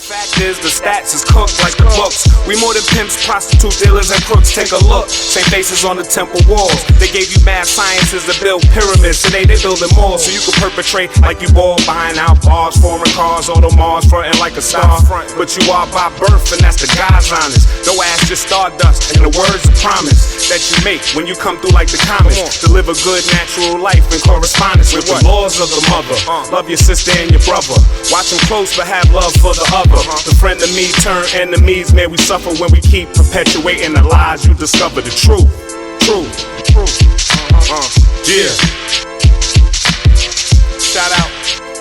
Fact is, the stats is cooked like the books. We more than pimps, prostitutes, dealers, and crooks. Take a look, same faces on the temple walls. They gave you math sciences to build pyramids. Today they building more so you can perpetrate like you ball buying out bars, foreign cars, Audemars, frontin' like a star. But you are by birth, and that's the God's honest. No ass, just stardust, and the words of promise that you make when you come through like the comets. To live a good natural life in correspondence with the laws of the mother. Love your sister and your brother. Watch them close, but have love for the other. The friend of me turn enemies. Man, we suffer when we keep perpetuating the lies. You discover the truth. Yeah. Shout out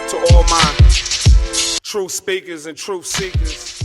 to all my truth speakers and truth seekers.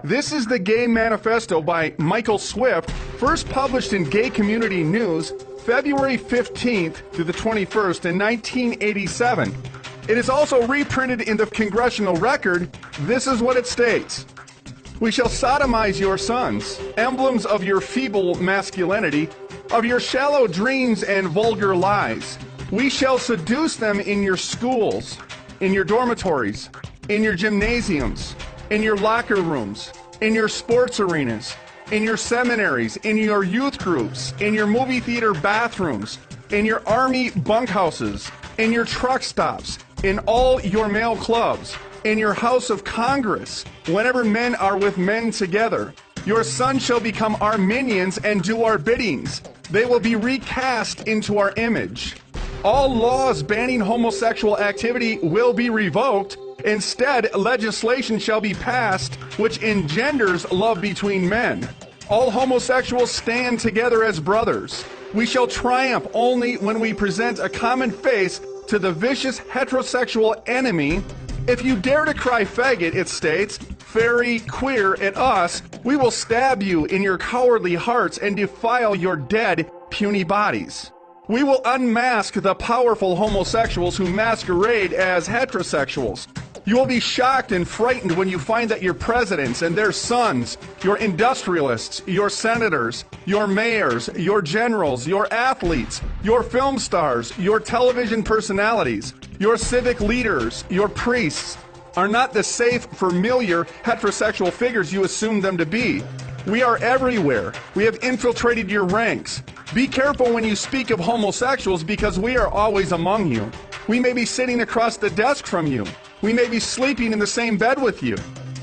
This is the Gay Manifesto by Michael Swift, first published in Gay Community News, February 15th to the 21st in 1987. It is also reprinted in the Congressional Record. This is what it states. We shall sodomize your sons, emblems of your feeble masculinity, of your shallow dreams and vulgar lies. We shall seduce them in your schools, in your dormitories, in your gymnasiums, in your locker rooms, in your sports arenas, in your seminaries, in your youth groups, in your movie theater bathrooms, in your army bunkhouses, in your truck stops, in all your male clubs, in your House of Congress, whenever men are with men together. Your sons shall become our minions and do our biddings. They will be recast into our image. All laws banning homosexual activity will be revoked. Instead, legislation shall be passed which engenders love between men. All homosexuals stand together as brothers. We shall triumph only when we present a common face to the vicious heterosexual enemy. If you dare to cry faggot, it states, fairy, queer at us, we will stab you in your cowardly hearts and defile your dead, puny bodies. We will unmask the powerful homosexuals who masquerade as heterosexuals. You will be shocked and frightened when you find that your presidents and their sons, your industrialists, your senators, your mayors, your generals, your athletes, your film stars, your television personalities, your civic leaders, your priests, are not the safe, familiar heterosexual figures you assume them to be. We are everywhere. We have infiltrated your ranks. Be careful when you speak of homosexuals because we are always among you. We may be sitting across the desk from you. We may be sleeping in the same bed with you.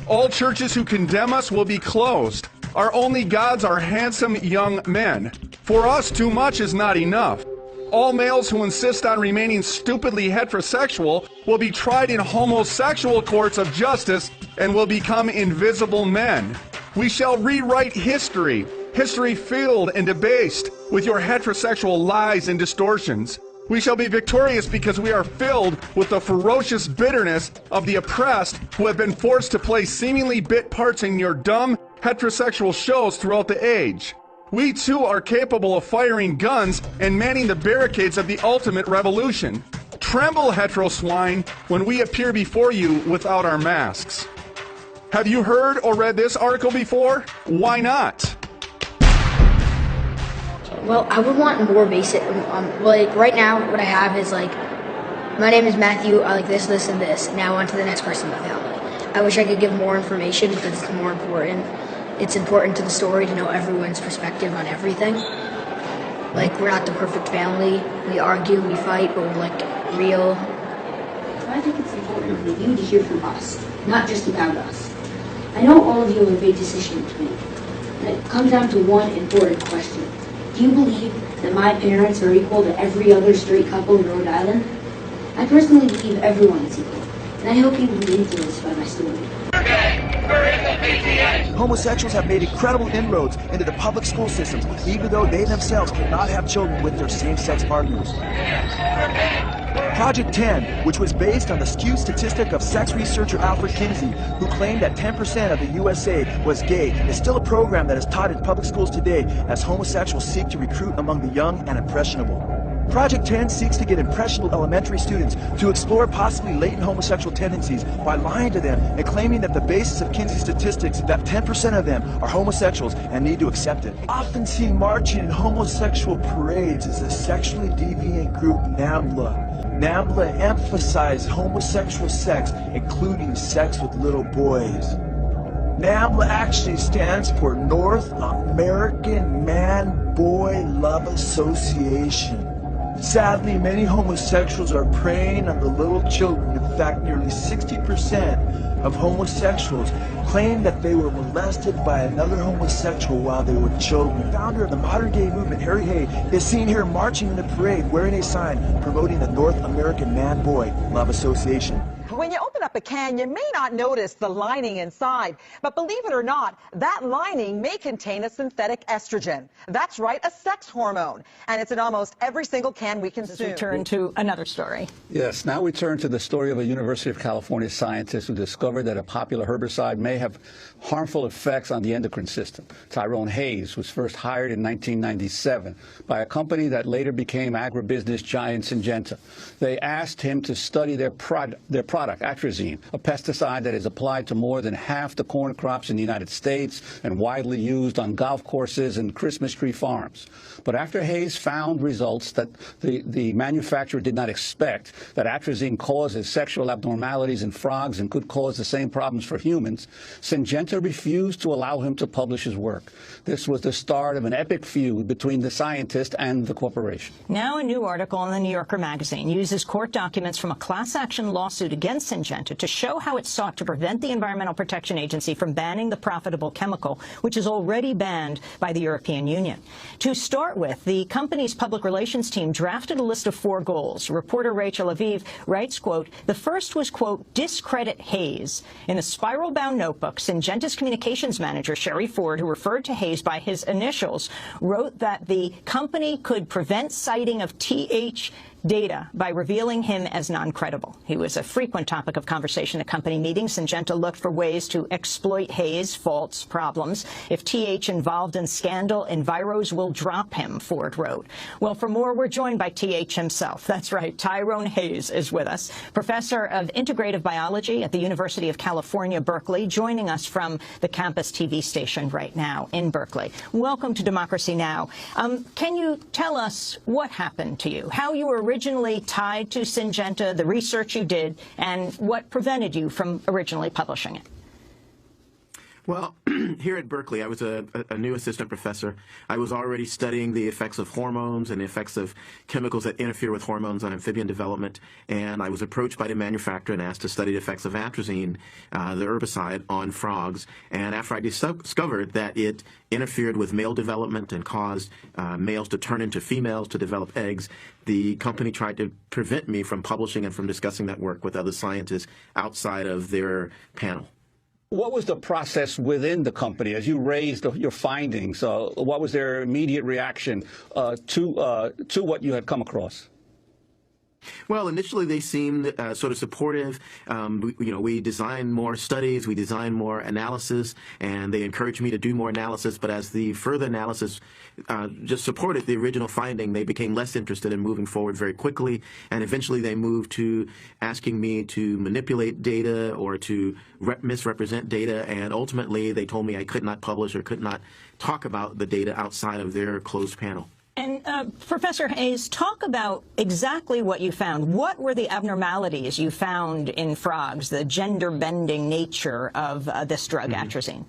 All churches who condemn us will be closed. Our only gods are handsome young men. For us, too much is not enough. All males who insist on remaining stupidly heterosexual will be tried in homosexual courts of justice and will become invisible men. We shall rewrite history, history filled and debased with your heterosexual lies and distortions. We shall be victorious because we are filled with the ferocious bitterness of the oppressed who have been forced to play seemingly bit parts in your dumb, heterosexual shows throughout the age. We too are capable of firing guns and manning the barricades of the ultimate revolution. Tremble, hetero swine, when we appear before you without our masks. Have you heard or read this article before? Why not? Well, I would want more basic, like right now what I have is like, my name is Matthew, I like this, this, and this. Now on to the next person in the family. I wish I could give more information because it's more important. It's important to the story to know everyone's perspective on everything. Like, we're not the perfect family. We argue, we fight, but we're like real. I think it's important for you to hear from us, not just about us. I know all of you have a big decision to make, and it comes down to one important question. Do you believe that my parents are equal to every other straight couple in Rhode Island? I personally believe everyone is equal, and I hope you will be influenced by my story. Homosexuals have made incredible inroads into the public school systems, even though they themselves cannot have children with their same-sex partners. Project 10, which was based on the skewed statistic of sex researcher Alfred Kinsey, who claimed that 10% of the USA was gay, is still a program that is taught in public schools today as homosexuals seek to recruit among the young and impressionable. Project 10 seeks to get impressionable elementary students to explore possibly latent homosexual tendencies by lying to them and claiming that the basis of Kinsey's statistics that 10% of them are homosexuals and need to accept it. Often seen marching in homosexual parades is the sexually deviant group NAMBLA. NAMBLA emphasized homosexual sex, including sex with little boys. NAMBLA actually stands for North American Man-Boy Love Association. Sadly, many homosexuals are preying on the little children. In fact, nearly 60% of homosexuals claim that they were molested by another homosexual while they were children. The founder of the modern gay movement, Harry Hay, is seen here marching in the parade wearing a sign promoting the North American Man-Boy Love Association. When you open up a can, you may not notice the lining inside, but believe it or not, that lining may contain a synthetic estrogen. That's right, a sex hormone, and it's in almost every single can we consume. Let's turn to another story. Yes, now we turn to the story of a University of California scientist who discovered that a popular herbicide may have harmful effects on the endocrine system. Tyrone Hayes was first hired in 1997 by a company that later became agribusiness giant Syngenta. They asked him to study their product, atrazine, a pesticide that is applied to more than half the corn crops in the United States and widely used on golf courses and Christmas tree farms. But after Hayes found results that the manufacturer did not expect, that atrazine causes sexual abnormalities in frogs and could cause the same problems for humans, Syngenta refused to allow him to publish his work. This was the start of an epic feud between the scientist and the corporation. Now a new article in the New Yorker magazine uses court documents from a class action lawsuit against Syngenta to show how it sought to prevent the Environmental Protection Agency from banning the profitable chemical, which is already banned by the European Union. To start with, the company's public relations team drafted a list of 4 goals. Reporter Rachel Aviv writes, quote, the first was, quote, discredit Hayes. In a spiral-bound notebook, Syngenta's communications manager, Sherry Ford, who referred to Hayes by his initials, wrote that the company could prevent citing of TH data by revealing him as non-credible. He was a frequent topic of conversation at company meetings. Syngenta looked for ways to exploit Hayes' faults problems. If TH involved in scandal, Enviros will drop him, Ford wrote. Well, for more, we're joined by TH himself. That's right, Tyrone Hayes is with us, professor of integrative biology at the University of California, Berkeley, joining us from the campus TV station right now in Berkeley. Welcome to Democracy Now! Can you tell us what happened to you, how you were originally tied to Syngenta, the research you did, and what prevented you from originally publishing it? Well, here at Berkeley, I was a new assistant professor. I was already studying the effects of hormones and the effects of chemicals that interfere with hormones on amphibian development, and I was approached by the manufacturer and asked to study the effects of atrazine, the herbicide, on frogs. And after I discovered that it interfered with male development and caused males to turn into females to develop eggs, the company tried to prevent me from publishing and from discussing that work with other scientists outside of their panel. What was the process within the company as you raised your findings? What was their immediate reaction to what you had come across? Well, initially they seemed sort of supportive. We designed more studies, we designed more analysis, and they encouraged me to do more analysis. But as the further analysis just supported the original finding, they became less interested in moving forward very quickly. And eventually they moved to asking me to manipulate data or to misrepresent data. And ultimately they told me I could not publish or could not talk about the data outside of their closed panel. And Professor Hayes, talk about exactly what you found. What were the abnormalities you found in frogs, the gender-bending nature of this drug, atrazine?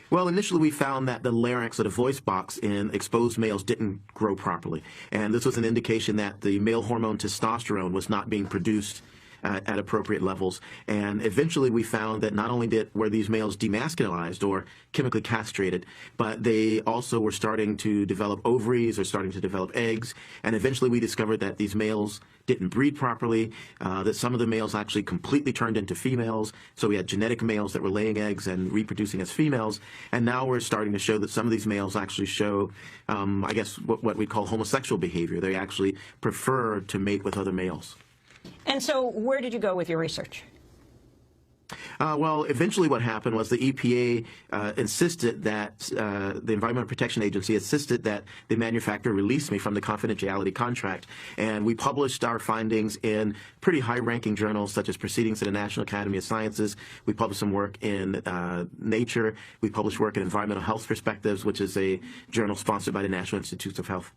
Well, initially we found that the larynx or the voice box in exposed males didn't grow properly. And this was an indication that the male hormone testosterone was not being produced at appropriate levels. And eventually we found that not only were these males demasculinized or chemically castrated, but they also were starting to develop ovaries or starting to develop eggs. And eventually we discovered that these males didn't breed properly, that some of the males actually completely turned into females. So we had genetic males that were laying eggs and reproducing as females. And now we're starting to show that some of these males actually show, I guess, what we call homosexual behavior. They actually prefer to mate with other males. And so where did you go with your research? Well, eventually what happened was the EPA insisted that, the Environmental Protection Agency insisted that the manufacturer release me from the confidentiality contract. And we published our findings in pretty high-ranking journals such as Proceedings of the National Academy of Sciences. We published some work in Nature. We published work in Environmental Health Perspectives, which is a journal sponsored by the National Institutes of Health.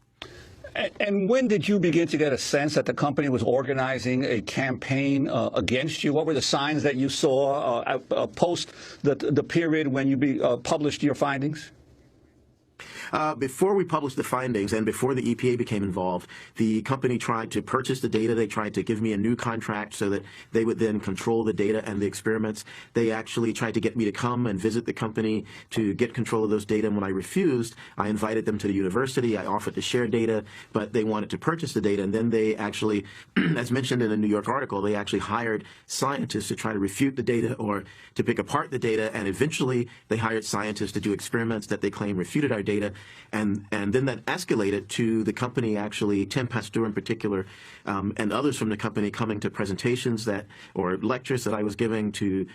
And when did you begin to get a sense that the company was organizing a campaign against you? What were the signs that you saw post the period when you published your findings? Before we published the findings and before the EPA became involved, the company tried to purchase the data. They tried to give me a new contract so that they would then control the data and the experiments. They actually tried to get me to come and visit the company to get control of those data. And when I refused, I invited them to the university. I offered to share data, but they wanted to purchase the data. And then they actually, as mentioned in a New York article, they actually hired scientists to try to refute the data or to pick apart the data. And eventually they hired scientists to do experiments that they claim refuted our data. And then that escalated to the company, actually, Tim Pasteur in particular, and others from the company coming to presentations or lectures that I was giving to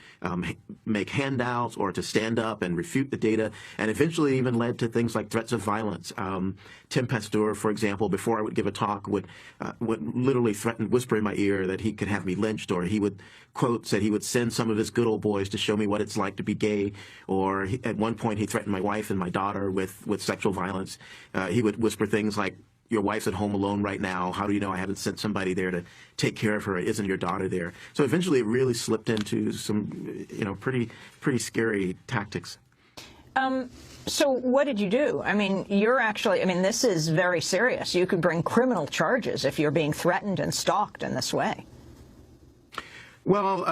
make handouts or to stand up and refute the data, and eventually even led to things like threats of violence. Tim Pasteur, for example, before I would give a talk, would literally threaten, whisper in my ear that he could have me lynched, or he would, quote, said he would send some of his good old boys to show me what it's like to be gay, or at one point he threatened my wife and my daughter with sexual violence. He would whisper things like, "Your wife's at home alone right now. How do you know I haven't sent somebody there to take care of her? Isn't your daughter there?" So eventually it really slipped into some, pretty scary tactics. So what did you do? I mean, this is very serious. You could bring criminal charges if you're being threatened and stalked in this way. Well,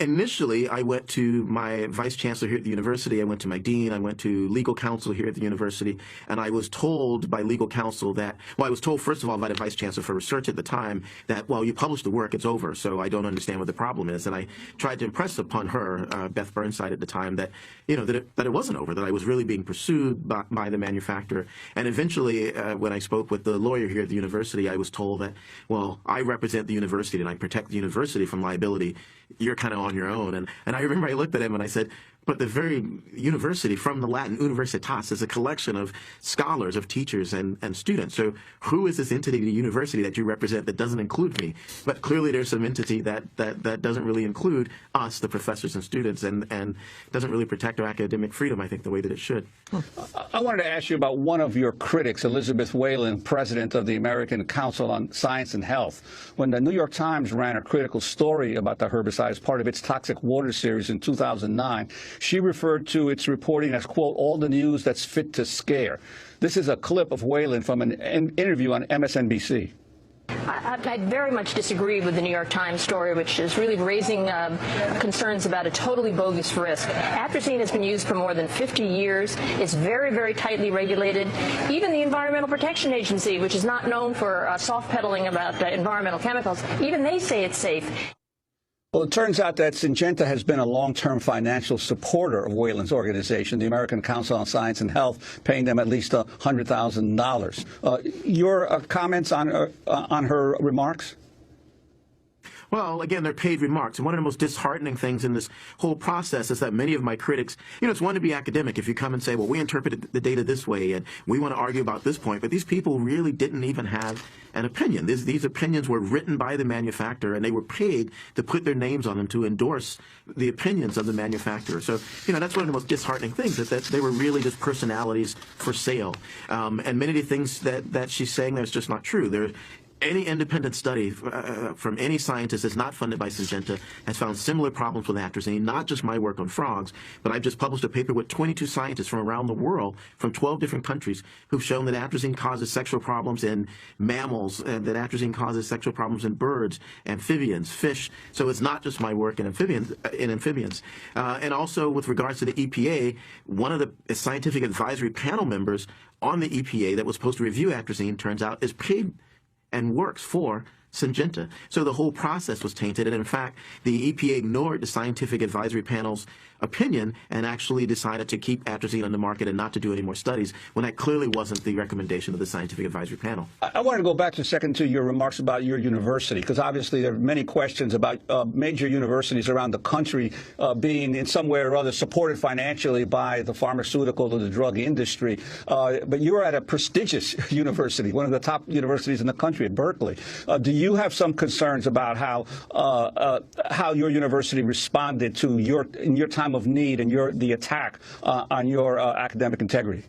initially, I went to my vice chancellor here at the university. I went to my dean. I went to legal counsel here at the university. And I was told by legal counsel I was told, first of all, by the vice chancellor for research at the time that, well, you published the work, it's over, so I don't understand what the problem is. And I tried to impress upon her, Beth Burnside at the time, that, that it wasn't over, that I was really being pursued by the manufacturer. And eventually, when I spoke with the lawyer here at the university, I was told that, well, I represent the university and I protect the university from liability. You're kind of on your own. And I remember I looked at him and I said, but the very university, from the Latin universitas, is a collection of scholars, of teachers and students. So who is this entity, the university, that you represent that doesn't include me? But clearly there's some entity that doesn't really include us, the professors and students, and doesn't really protect our academic freedom, I think, the way that it should. I wanted to ask you about one of your critics, Elizabeth Whalen, president of the American Council on Science and Health. When the New York Times ran a critical story about the herbicide as part of its Toxic Water series in 2009, she referred to its reporting as, quote, all the news that's fit to scare. This is a clip of Whalen from an interview on MSNBC. I very much disagree with the New York Times story, which is really raising concerns about a totally bogus risk. Atrazine has been used for more than 50 years. It's very, very tightly regulated. Even the Environmental Protection Agency, which is not known for soft pedaling about environmental chemicals, even they say it's safe. Well, it turns out that Syngenta has been a long-term financial supporter of Whalen's organization, the American Council on Science and Health, paying them at least $100,000. Your comments on her remarks? Well, again, they're paid remarks. And one of the most disheartening things in this whole process is that many of my critics, it's one to be academic. If you come and say, well, we interpreted the data this way and we want to argue about this point, but these people really didn't even have an opinion. These opinions were written by the manufacturer, and they were paid to put their names on them to endorse the opinions of the manufacturer. So, that's one of the most disheartening things, that they were really just personalities for sale. And many of the things that she's saying there is just not true. Any independent study from any scientist that's not funded by Syngenta has found similar problems with atrazine, not just my work on frogs, but I've just published a paper with 22 scientists from around the world, from 12 different countries, who've shown that atrazine causes sexual problems in mammals, and that atrazine causes sexual problems in birds, amphibians, fish. So it's not just my work in amphibians. And also with regards to the EPA, one of the scientific advisory panel members on the EPA that was supposed to review atrazine, turns out, is paid and works for Syngenta. So the whole process was tainted, and in fact, the EPA ignored the scientific advisory panel's opinion and actually decided to keep atrazine on the market and not to do any more studies, when that clearly wasn't the recommendation of the scientific advisory panel. I want to go back a second to your remarks about your university, because obviously there are many questions about major universities around the country being in some way or other supported financially by the pharmaceutical or the drug industry. But you're at a prestigious university, one of the top universities in the country, at Berkeley. Do you have some concerns about how your university responded to in your time of need and the attack on your academic integrity?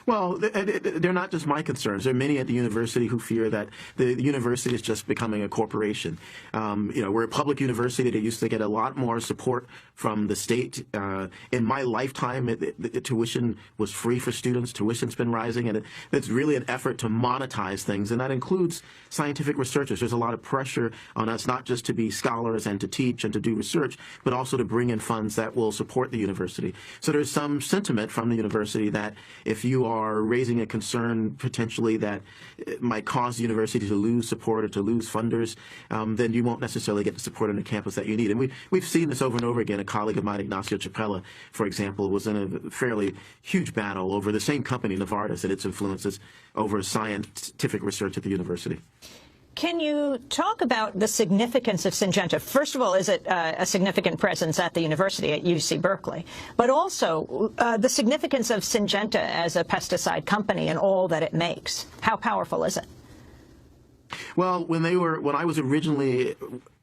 Well, they're not just my concerns. There are many at the university who fear that the university is just becoming a corporation. We're a public university that used to get a lot more support from the state. In my lifetime, the tuition was free for students. Tuition's been rising, and it's really an effort to monetize things, and that includes scientific researchers. There's a lot of pressure on us not just to be scholars and to teach and to do research, but also to bring in funds that will support the university. So there's some sentiment from the university that if you are raising a concern potentially that it might cause the university to lose support or to lose funders, then you won't necessarily get the support on the campus that you need. And we've seen this over and over again. A colleague of mine, Ignacio Chapella, for example, was in a fairly huge battle over the same company, Novartis, and its influences over scientific research at the university. Can you talk about the significance of Syngenta? First of all, is it a significant presence at the university at UC Berkeley? But also the significance of Syngenta as a pesticide company and all that it makes. How powerful is it? Well, when I was originally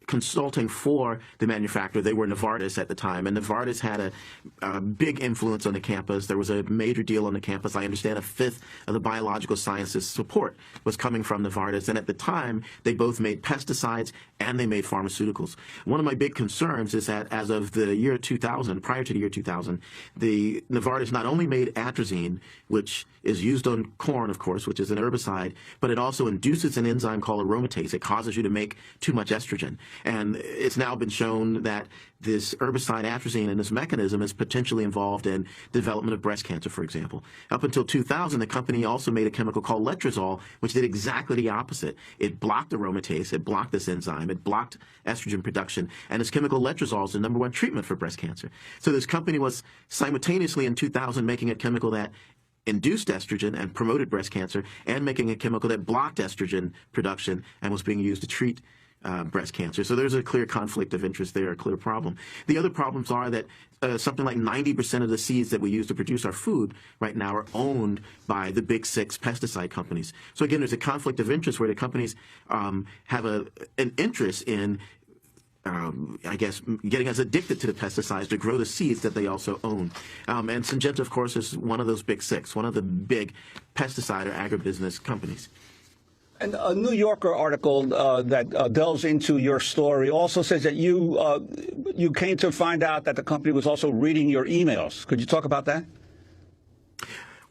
consulting for the manufacturer, they were Novartis at the time, and Novartis had a big influence on the campus. There was a major deal on the campus. I understand a fifth of the biological sciences support was coming from Novartis, and at the time, they both made pesticides and they made pharmaceuticals. One of my big concerns is that as of the year 2000, prior to the year 2000, the Novartis not only made atrazine, which is used on corn, of course, which is an herbicide, but it also induces an enzyme called aromatase. It causes you to make too much estrogen. And it's now been shown that this herbicide atrazine and this mechanism is potentially involved in development of breast cancer, for example. Up until 2000, the company also made a chemical called letrozole, which did exactly the opposite. It blocked aromatase, it blocked this enzyme, it blocked estrogen production, and this chemical letrozole is the #1 treatment for breast cancer. So this company was simultaneously in 2000 making a chemical that induced estrogen and promoted breast cancer, and making a chemical that blocked estrogen production and was being used to treat breast cancer. So there's a clear conflict of interest there, a clear problem. The other problems are that something like 90% of the seeds that we use to produce our food right now are owned by the big 6 pesticide companies. So again, there's a conflict of interest where the companies have an interest in I guess, getting us addicted to the pesticides to grow the seeds that they also own. And Syngenta, of course, is one of those big 6, one of the big pesticide or agribusiness companies. And a New Yorker article that delves into your story also says that you came to find out that the company was also reading your emails. Could you talk about that?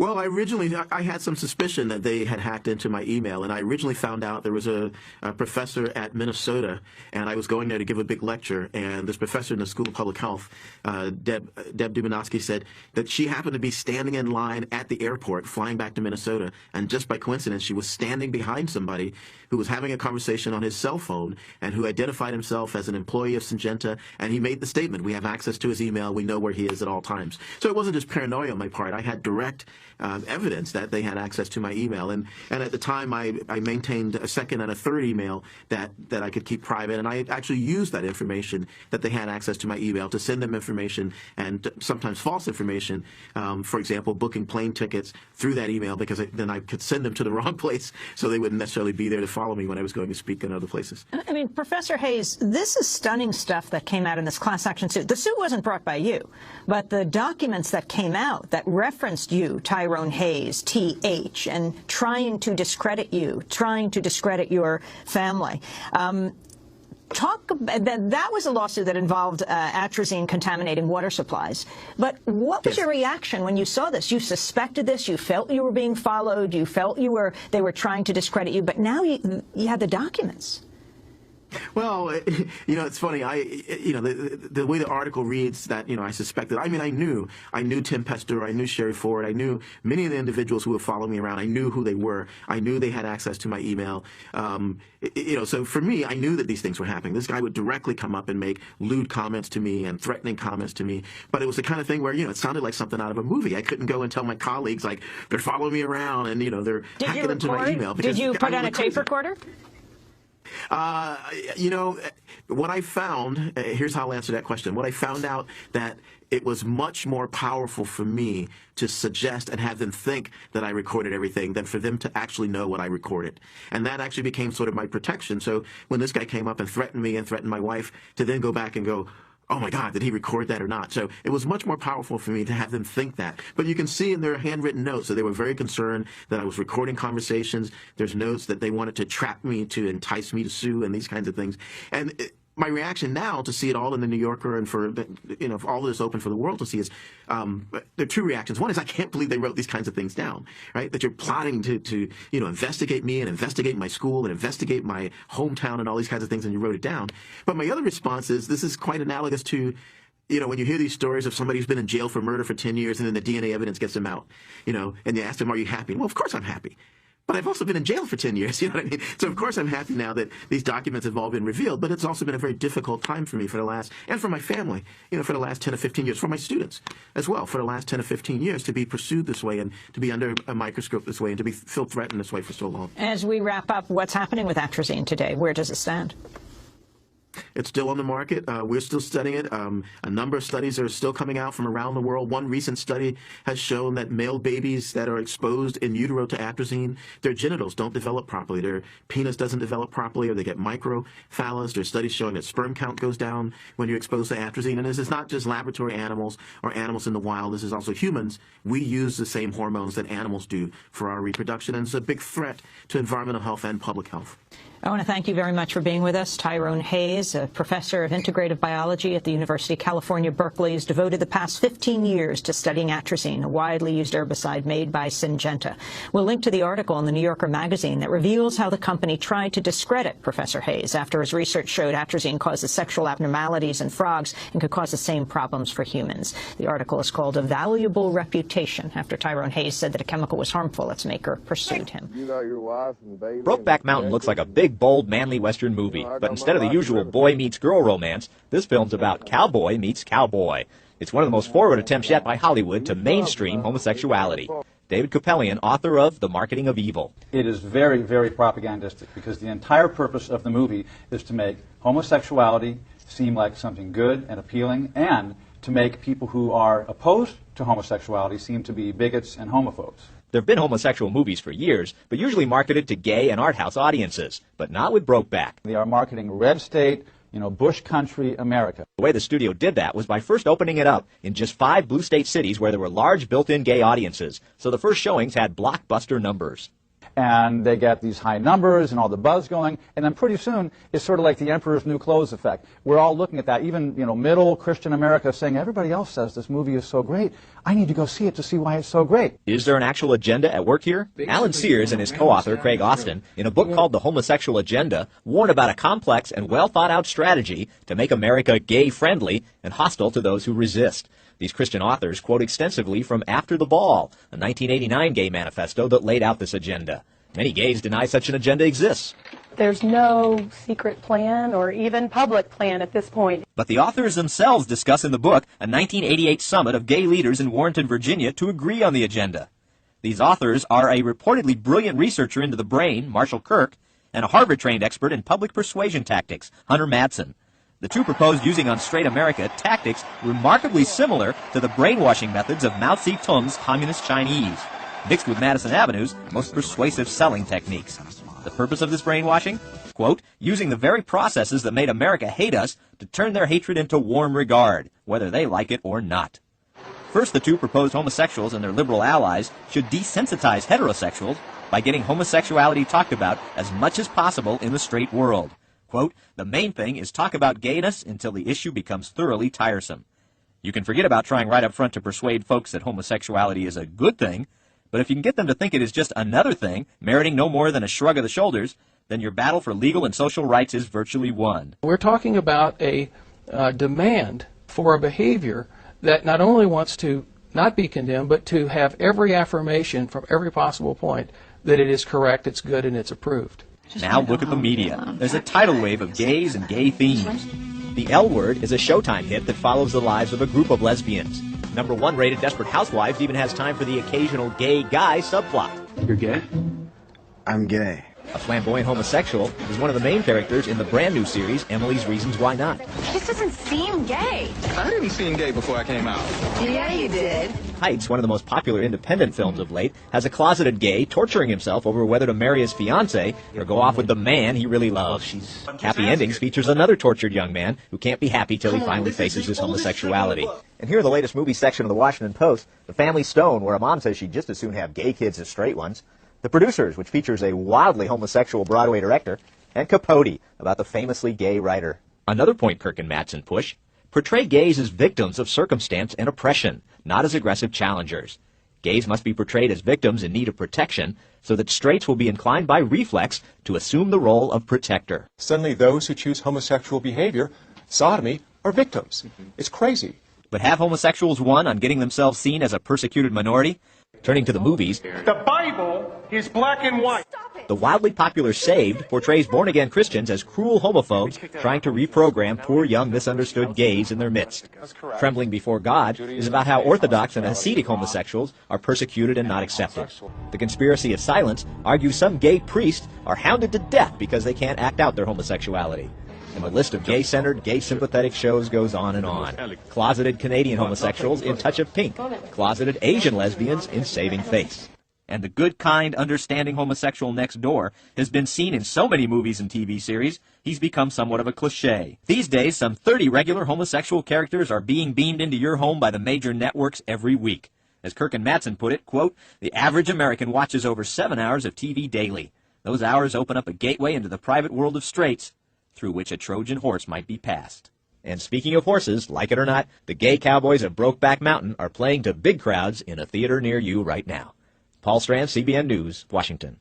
Well, I had some suspicion that they had hacked into my email, and I originally found out there was a professor at Minnesota, and I was going there to give a big lecture, and this professor in the School of Public Health, Deb Dubinovsky, said that she happened to be standing in line at the airport flying back to Minnesota, and just by coincidence, she was standing behind somebody who was having a conversation on his cell phone and who identified himself as an employee of Syngenta, and he made the statement, we have access to his email, we know where he is at all times. So it wasn't just paranoia on my part. I had direct evidence that they had access to my email, and at the time I maintained a second and a third email that I could keep private, and I actually used that information that they had access to my email to send them information, and sometimes false information, for example, booking plane tickets through that email, because then I could send them to the wrong place so they wouldn't necessarily be there to follow me when I was going to speak in other places. I mean, Professor Hayes, this is stunning stuff that came out in this class action suit. The suit wasn't brought by you, but the documents that came out that referenced you, Tyrone Hayes, TH, and trying to discredit you, trying to discredit your family. That was a lawsuit that involved atrazine contaminating water supplies. But what was your reaction when you saw this? You suspected this, you felt you were being followed, you felt they were trying to discredit you, but now you had the documents. Well, it's funny. The way the article reads that, I suspected. I mean, I knew Tim Pester. I knew Sherry Ford. I knew many of the individuals who were following me around. I knew who they were. I knew they had access to my email. So for me, I knew that these things were happening. This guy would directly come up and make lewd comments to me and threatening comments to me. But it was the kind of thing where, it sounded like something out of a movie. I couldn't go and tell my colleagues, like, they're following me around and, they're hacking into my email. Did you put on a tape recorder? What I found, here's how I'll answer that question. What I found out that it was much more powerful for me to suggest and have them think that I recorded everything than for them to actually know what I recorded. And that actually became sort of my protection. So when this guy came up and threatened me and threatened my wife, to then go back and go, oh my God, did he record that or not? So it was much more powerful for me to have them think that. But you can see in their handwritten notes that they were very concerned that I was recording conversations. There's notes that they wanted to trap me, to entice me to sue, and these kinds of things. And my reaction now to see it all in the New Yorker and for all of this open for the world to see is there are two reactions. One is I can't believe they wrote these kinds of things down, right? That you're plotting to investigate me and investigate my school and investigate my hometown and all these kinds of things, and you wrote it down. But my other response is this is quite analogous to when you hear these stories of somebody who's been in jail for murder for 10 years and then the DNA evidence gets them out, and you ask them, are you happy? Well, of course I'm happy. But I've also been in jail for 10 years, you know what I mean? So of course I'm happy now that these documents have all been revealed, but it's also been a very difficult time for me and for my family, for the last 10 or 15 years, for my students as well, for the last 10 or 15 years, to be pursued this way and to be under a microscope this way and to feel threatened this way for so long. As we wrap up, what's happening with atrazine today? Where does it stand? It's still on the market. We're still studying it. A number of studies are still coming out from around the world. One recent study has shown that male babies that are exposed in utero to atrazine, their genitals don't develop properly. Their penis doesn't develop properly, or they get microphallus. There's studies showing that sperm count goes down when you're exposed to atrazine. And this is not just laboratory animals or animals in the wild. This is also humans. We use the same hormones that animals do for our reproduction, and it's a big threat to environmental health and public health. I want to thank you very much for being with us. Tyrone Hayes, a professor of integrative biology at the University of California, Berkeley, has devoted the past 15 years to studying atrazine, a widely used herbicide made by Syngenta. We'll link to the article in the New Yorker magazine that reveals how the company tried to discredit Professor Hayes after his research showed atrazine causes sexual abnormalities in frogs and could cause the same problems for humans. The article is called A Valuable Reputation, after Tyrone Hayes said that a chemical was harmful. Its maker pursued him. You got your wife and baby. Brokeback Mountain looks like a big, bold, manly Western movie, but instead of the usual boy meets girl romance, this film's about cowboy meets cowboy. It's one of the most forward attempts yet by Hollywood to mainstream homosexuality. David Kupelian, author of The Marketing of Evil. It is very, very propagandistic, because the entire purpose of the movie is to make homosexuality seem like something good and appealing, and to make people who are opposed to homosexuality seem to be bigots and homophobes. There have been homosexual movies for years, but usually marketed to gay and art house audiences, but not with Brokeback. They are marketing red state, bush country America. The way the studio did that was by first opening it up in just 5 blue state cities where there were large built-in gay audiences, so the first showings had blockbuster numbers. and they get these high numbers and all the buzz going, and then pretty soon it's sort of like the emperor's new clothes effect. We're all looking at that, even middle Christian America saying, everybody else says this movie is so great, I need to go see it to see why it's so great. Is there an actual agenda at work here? Alan Sears and his co-author, Craig Austin, in a book called The Homosexual Agenda, warn about a complex and well-thought-out strategy to make America gay-friendly and hostile to those who resist. These Christian authors quote extensively from After the Ball, a 1989 gay manifesto that laid out this agenda. Many gays deny such an agenda exists. There's no secret plan or even public plan at this point. But the authors themselves discuss in the book a 1988 summit of gay leaders in Warrenton, Virginia to agree on the agenda. These authors are a reportedly brilliant researcher into the brain, Marshall Kirk, and a Harvard-trained expert in public persuasion tactics, Hunter Madsen. The two proposed using on straight America tactics remarkably similar to the brainwashing methods of Mao Zedong's Communist Chinese, mixed with Madison Avenue's most persuasive selling techniques. The purpose of this brainwashing? Quote, using the very processes that made America hate us to turn their hatred into warm regard, whether they like it or not. First, the two proposed homosexuals and their liberal allies should desensitize heterosexuals by getting homosexuality talked about as much as possible in the straight world. Quote, the main thing is talk about gayness until the issue becomes thoroughly tiresome. You can forget about trying right up front to persuade folks that homosexuality is a good thing, but if you can get them to think it is just another thing, meriting no more than a shrug of the shoulders, then your battle for legal and social rights is virtually won. We're talking about a demand for a behavior that not only wants to not be condemned, but to have every affirmation from every possible point that it is correct, it's good, and it's approved. Now look at the media. There's a tidal wave of gays and gay themes. The L Word is a Showtime hit that follows the lives of a group of lesbians. #1 rated Desperate Housewives even has time for the occasional gay guy subplot. You're gay? I'm gay. A flamboyant homosexual is one of the main characters in the brand new series, Emily's Reasons Why Not. This doesn't seem gay. I didn't seem gay before I came out. Yeah, you did. Heights, one of the most popular independent films of late, has a closeted gay torturing himself over whether to marry his fiancée or go off with the man he really loves. Happy Endings features another tortured young man who can't be happy till he finally faces his homosexuality. And here in the latest movie section of the Washington Post, The Family Stone, where a mom says she'd just as soon have gay kids as straight ones. The Producers, which features a wildly homosexual Broadway director, and Capote, about the famously gay writer. Another point Kirk and Madsen push, portray gays as victims of circumstance and oppression, not as aggressive challengers. Gays must be portrayed as victims in need of protection, so that straights will be inclined by reflex to assume the role of protector. Suddenly those who choose homosexual behavior, sodomy, are victims. It's crazy. But have homosexuals won on getting themselves seen as a persecuted minority? Turning to the movies, the Bible is black and white. The wildly popular Saved portrays born-again Christians as cruel homophobes trying to reprogram poor young misunderstood gays in their midst. Trembling Before God is about how Orthodox and Hasidic homosexuals are persecuted and not accepted. The Conspiracy of Silence argues some gay priests are hounded to death because they can't act out their homosexuality. And the list of gay-centered, gay-sympathetic shows goes on and on. Closeted Canadian homosexuals in Touch of Pink. Closeted Asian lesbians in Saving Face. And the good, kind, understanding homosexual next door has been seen in so many movies and TV series, he's become somewhat of a cliché. These days, some 30 regular homosexual characters are being beamed into your home by the major networks every week. As Kirk and Madsen put it, quote, the average American watches over 7 hours of TV daily. Those hours open up a gateway into the private world of straights, through which a Trojan horse might be passed. And speaking of horses, like it or not, the gay cowboys of Brokeback Mountain are playing to big crowds in a theater near you right now. Paul Strand, CBN News, Washington.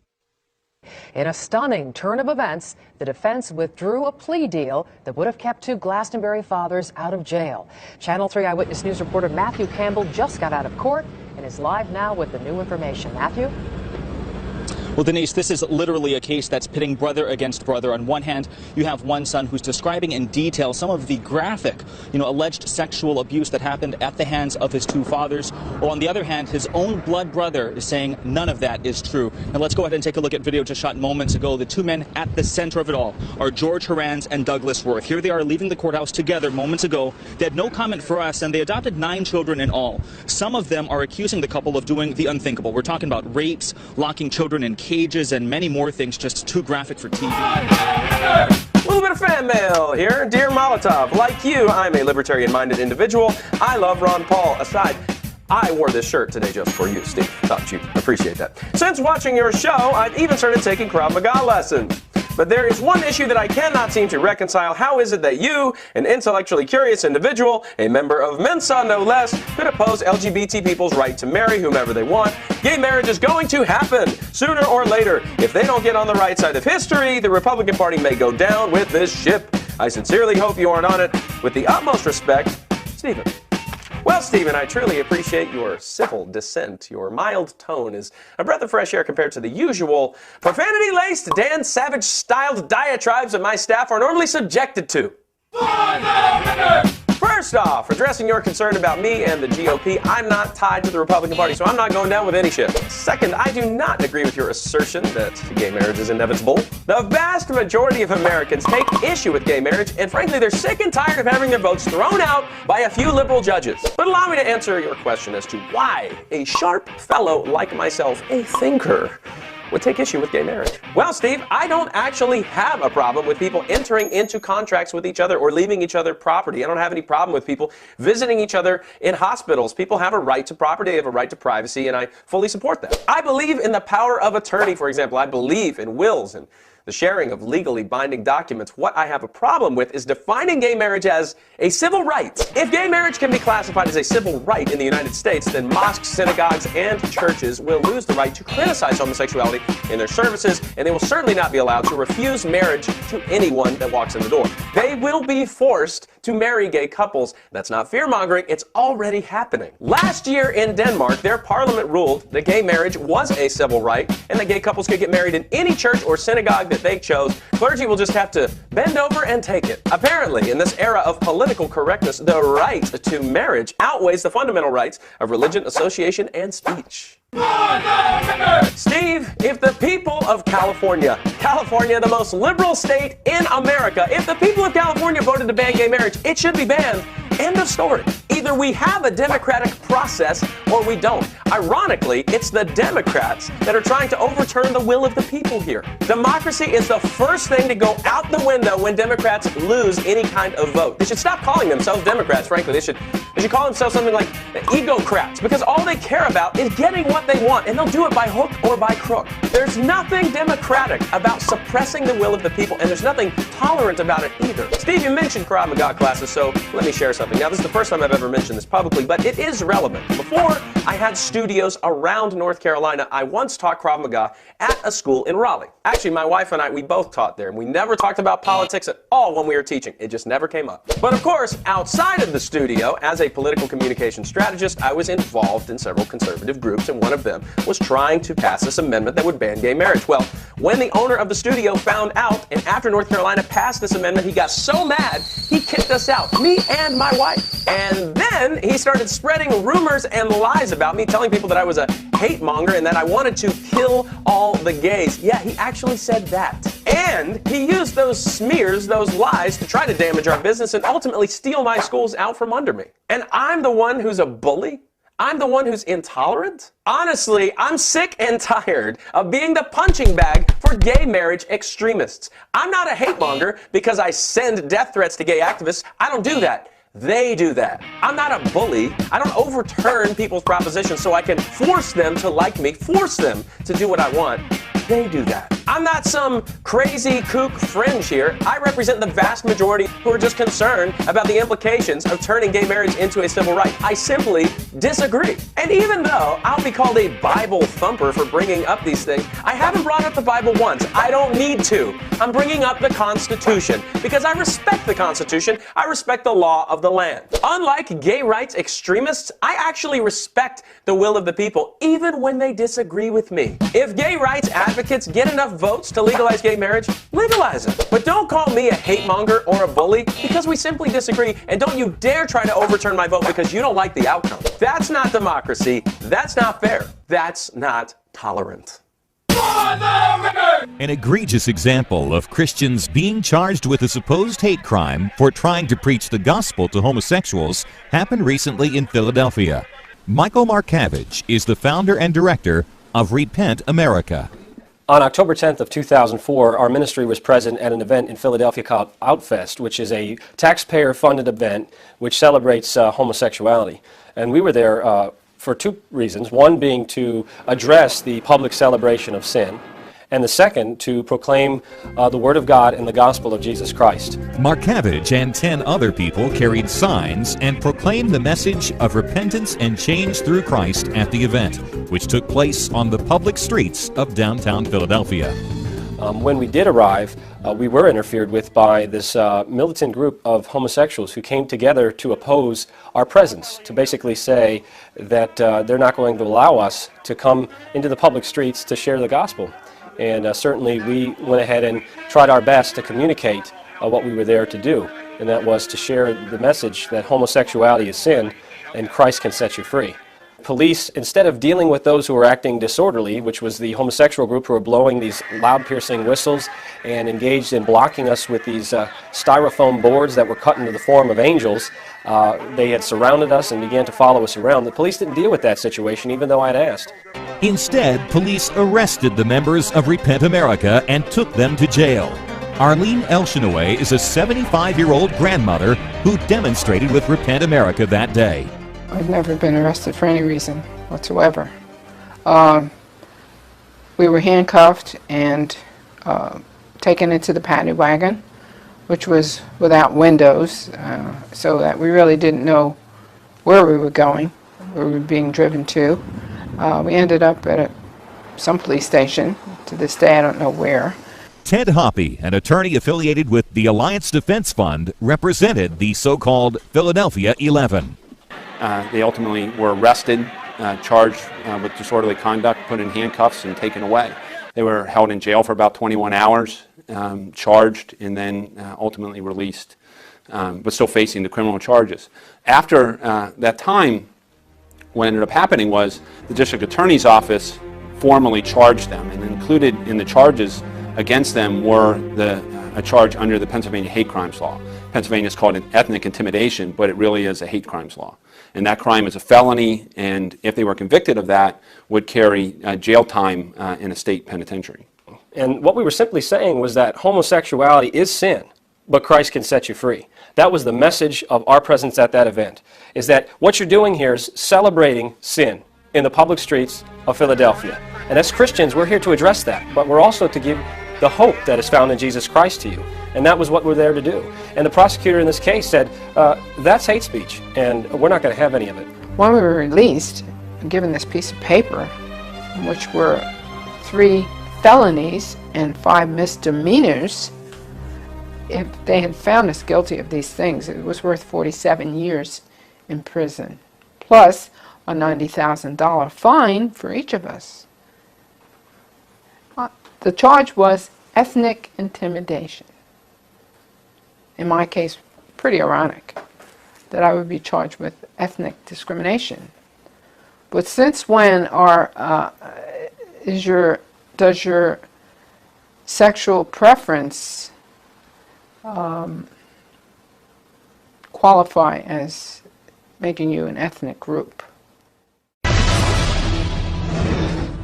In a stunning turn of events, the defense withdrew a plea deal that would have kept two Glastonbury fathers out of jail. Channel 3 Eyewitness News reporter Matthew Campbell just got out of court and is live now with the new information. Matthew? Well, Denise, this is literally a case that's pitting brother against brother. On one hand, you have one son who's describing in detail some of the graphic, alleged sexual abuse that happened at the hands of his two fathers. While on the other hand, his own blood brother is saying none of that is true. Now let's go ahead and take a look at video just shot moments ago. The two men at the center of it all are George Horanz and Douglas Worth. Here they are leaving the courthouse together moments ago. They had no comment for us, and they adopted 9 children in all. Some of them are accusing the couple of doing the unthinkable. We're talking about rapes, locking children in cages, and many more things just too graphic for TV. A little bit of fan mail here. Dear Molotov, like you, I'm a libertarian-minded individual. I love Ron Paul. Aside, I wore this shirt today just for you, Steve. Thought you'd appreciate that. Since watching your show, I've even started taking Krav Maga lessons. But there is one issue that I cannot seem to reconcile. How is it that you, an intellectually curious individual, a member of Mensa no less, could oppose LGBT people's right to marry whomever they want? Gay marriage is going to happen sooner or later. If they don't get on the right side of history, the Republican Party may go down with this ship. I sincerely hope you aren't on it. With the utmost respect, Stephen. Well, Stephen, I truly appreciate your civil dissent. Your mild tone is a breath of fresh air compared to the usual profanity-laced, Dan Savage-styled diatribes that my staff are normally subjected to. First off, addressing your concern about me and the GOP, I'm not tied to the Republican Party, so I'm not going down with any ship. Second, I do not agree with your assertion that gay marriage is inevitable. The vast majority of Americans take issue with gay marriage, and frankly, they're sick and tired of having their votes thrown out by a few liberal judges. But allow me to answer your question as to why a sharp fellow like myself, a thinker, would take issue with gay marriage. Well, Steve, I don't actually have a problem with people entering into contracts with each other or leaving each other property. I don't have any problem with people visiting each other in hospitals. People have a right to property, they have a right to privacy, and I fully support that. I believe in the power of attorney, for example. I believe in wills and the sharing of legally binding documents. What I have a problem with is defining gay marriage as a civil right. If gay marriage can be classified as a civil right in the United States, then mosques, synagogues, and churches will lose the right to criticize homosexuality in their services, and they will certainly not be allowed to refuse marriage to anyone that walks in the door. They will be forced to marry gay couples. That's not fear-mongering, it's already happening. Last year in Denmark, their parliament ruled that gay marriage was a civil right, and that gay couples could get married in any church or synagogue that they chose. Clergy will just have to bend over and take it. Apparently, in this era of political correctness, the right to marriage outweighs the fundamental rights of religion, association, and speech. Steve, if the people of California, the most liberal state in America, if the people of California voted to ban gay marriage, it should be banned. End of story. Either we have a democratic process or we don't. Ironically, it's the Democrats that are trying to overturn the will of the people here. Democracy is the first thing to go out the window when Democrats lose any kind of vote. They should stop calling themselves Democrats, frankly. They should call themselves something like egocrats, because all they care about is getting what they want, and they'll do it by hook or by crook. There's nothing democratic about suppressing the will of the people, and there's nothing tolerant about it either. Steve, you mentioned Krav Maga classes, so let me share something. Now, this is the first time I've ever mentioned this publicly, but it is relevant. Before I had studios around North Carolina, I once taught Krav Maga at a school in Raleigh. Actually, my wife and I, we both taught there, and we never talked about politics at all when we were teaching. It just never came up. But of course, outside of the studio, as a political communication strategist, I was involved in several conservative groups, and one of them was trying to pass this amendment that would ban gay marriage. Well, when the owner of the studio found out, and after North Carolina passed this amendment, he got so mad, he kicked us out, me and my wife. And then he started spreading rumors and lies about me, telling people that I was a hate monger and that I wanted to kill all the gays. Yeah, he actually said that. And he used those smears, those lies, to try to damage our business and ultimately steal my schools out from under me. And I'm the one who's a bully? I'm the one who's intolerant? Honestly, I'm sick and tired of being the punching bag for gay marriage extremists. I'm not a hate monger because I send death threats to gay activists. I don't do that. They do that. I'm not a bully. I don't overturn people's propositions so I can force them to like me, force them to do what I want. They do that. I'm not some crazy kook fringe here. I represent the vast majority who are just concerned about the implications of turning gay marriage into a civil right. I simply disagree. And even though I'll be called a Bible thumper for bringing up these things, I haven't brought up the Bible once. I don't need to. I'm bringing up the Constitution because I respect the Constitution. I respect the law of the land. Unlike gay rights extremists, I actually respect the will of the people, even when they disagree with me. If gay rights advocates get enough votes to legalize gay marriage, legalize it. But don't call me a hate monger or a bully because we simply disagree, and don't you dare try to overturn my vote because you don't like the outcome. That's not democracy. That's not fair. That's not tolerant. An egregious example of Christians being charged with a supposed hate crime for trying to preach the gospel to homosexuals happened recently in Philadelphia. Michael Markavich is the founder and director of Repent America. On October 10th of 2004, our ministry was present at an event in Philadelphia called Outfest, which is a taxpayer-funded event which celebrates homosexuality. And we were there for two reasons. One being to address the public celebration of sin, and the second to proclaim the Word of God and the gospel of Jesus Christ. Markavich and 10 other people carried signs and proclaimed the message of repentance and change through Christ at the event, which took place on the public streets of downtown Philadelphia. When we did arrive, we were interfered with by this militant group of homosexuals who came together to oppose our presence, to basically say that they're not going to allow us to come into the public streets to share the gospel. And certainly we went ahead and tried our best to communicate what we were there to do, and that was to share the message that homosexuality is sin and Christ can set you free. Police, instead of dealing with those who were acting disorderly, which was the homosexual group who were blowing these loud piercing whistles and engaged in blocking us with these styrofoam boards that were cut into the form of angels, they had surrounded us and began to follow us around. The police didn't deal with that situation, even though I'd asked. Instead, police arrested the members of Repent America and took them to jail. Arlene Elshinaway is a 75-year-old grandmother who demonstrated with Repent America that day. I've never been arrested for any reason whatsoever. We were handcuffed and taken into the paddy wagon, which was without windows, so that we really didn't know where we were going, where we were being driven to. We ended up at some police station. To this day, I don't know where. Ted Hoppy, an attorney affiliated with the Alliance Defense Fund, represented the so-called Philadelphia 11. They ultimately were arrested, charged with disorderly conduct, put in handcuffs, and taken away. They were held in jail for about 21 hours, charged, and then ultimately released, but still facing the criminal charges. After that time, what ended up happening was the district attorney's office formally charged them, and included in the charges against them were a charge under the Pennsylvania hate crimes law. Pennsylvania is called an ethnic intimidation, but it really is a hate crimes law. And that crime is a felony, and if they were convicted of that, would carry jail time in a state penitentiary. And what we were simply saying was that homosexuality is sin, but Christ can set you free. That was the message of our presence at that event, is that what you're doing here is celebrating sin in the public streets of Philadelphia. And as Christians, we're here to address that, but we're also to give the hope that is found in Jesus Christ to you. And that was what we're there to do. And the prosecutor in this case said, that's hate speech, and we're not going to have any of it. When we were released, given this piece of paper, which were 3 felonies and 5 misdemeanors, if they had found us guilty of these things, it was worth 47 years in prison, plus a $90,000 fine for each of us. The charge was ethnic intimidation. In my case, pretty ironic that I would be charged with ethnic discrimination. But since when does your sexual preference qualify as making you an ethnic group?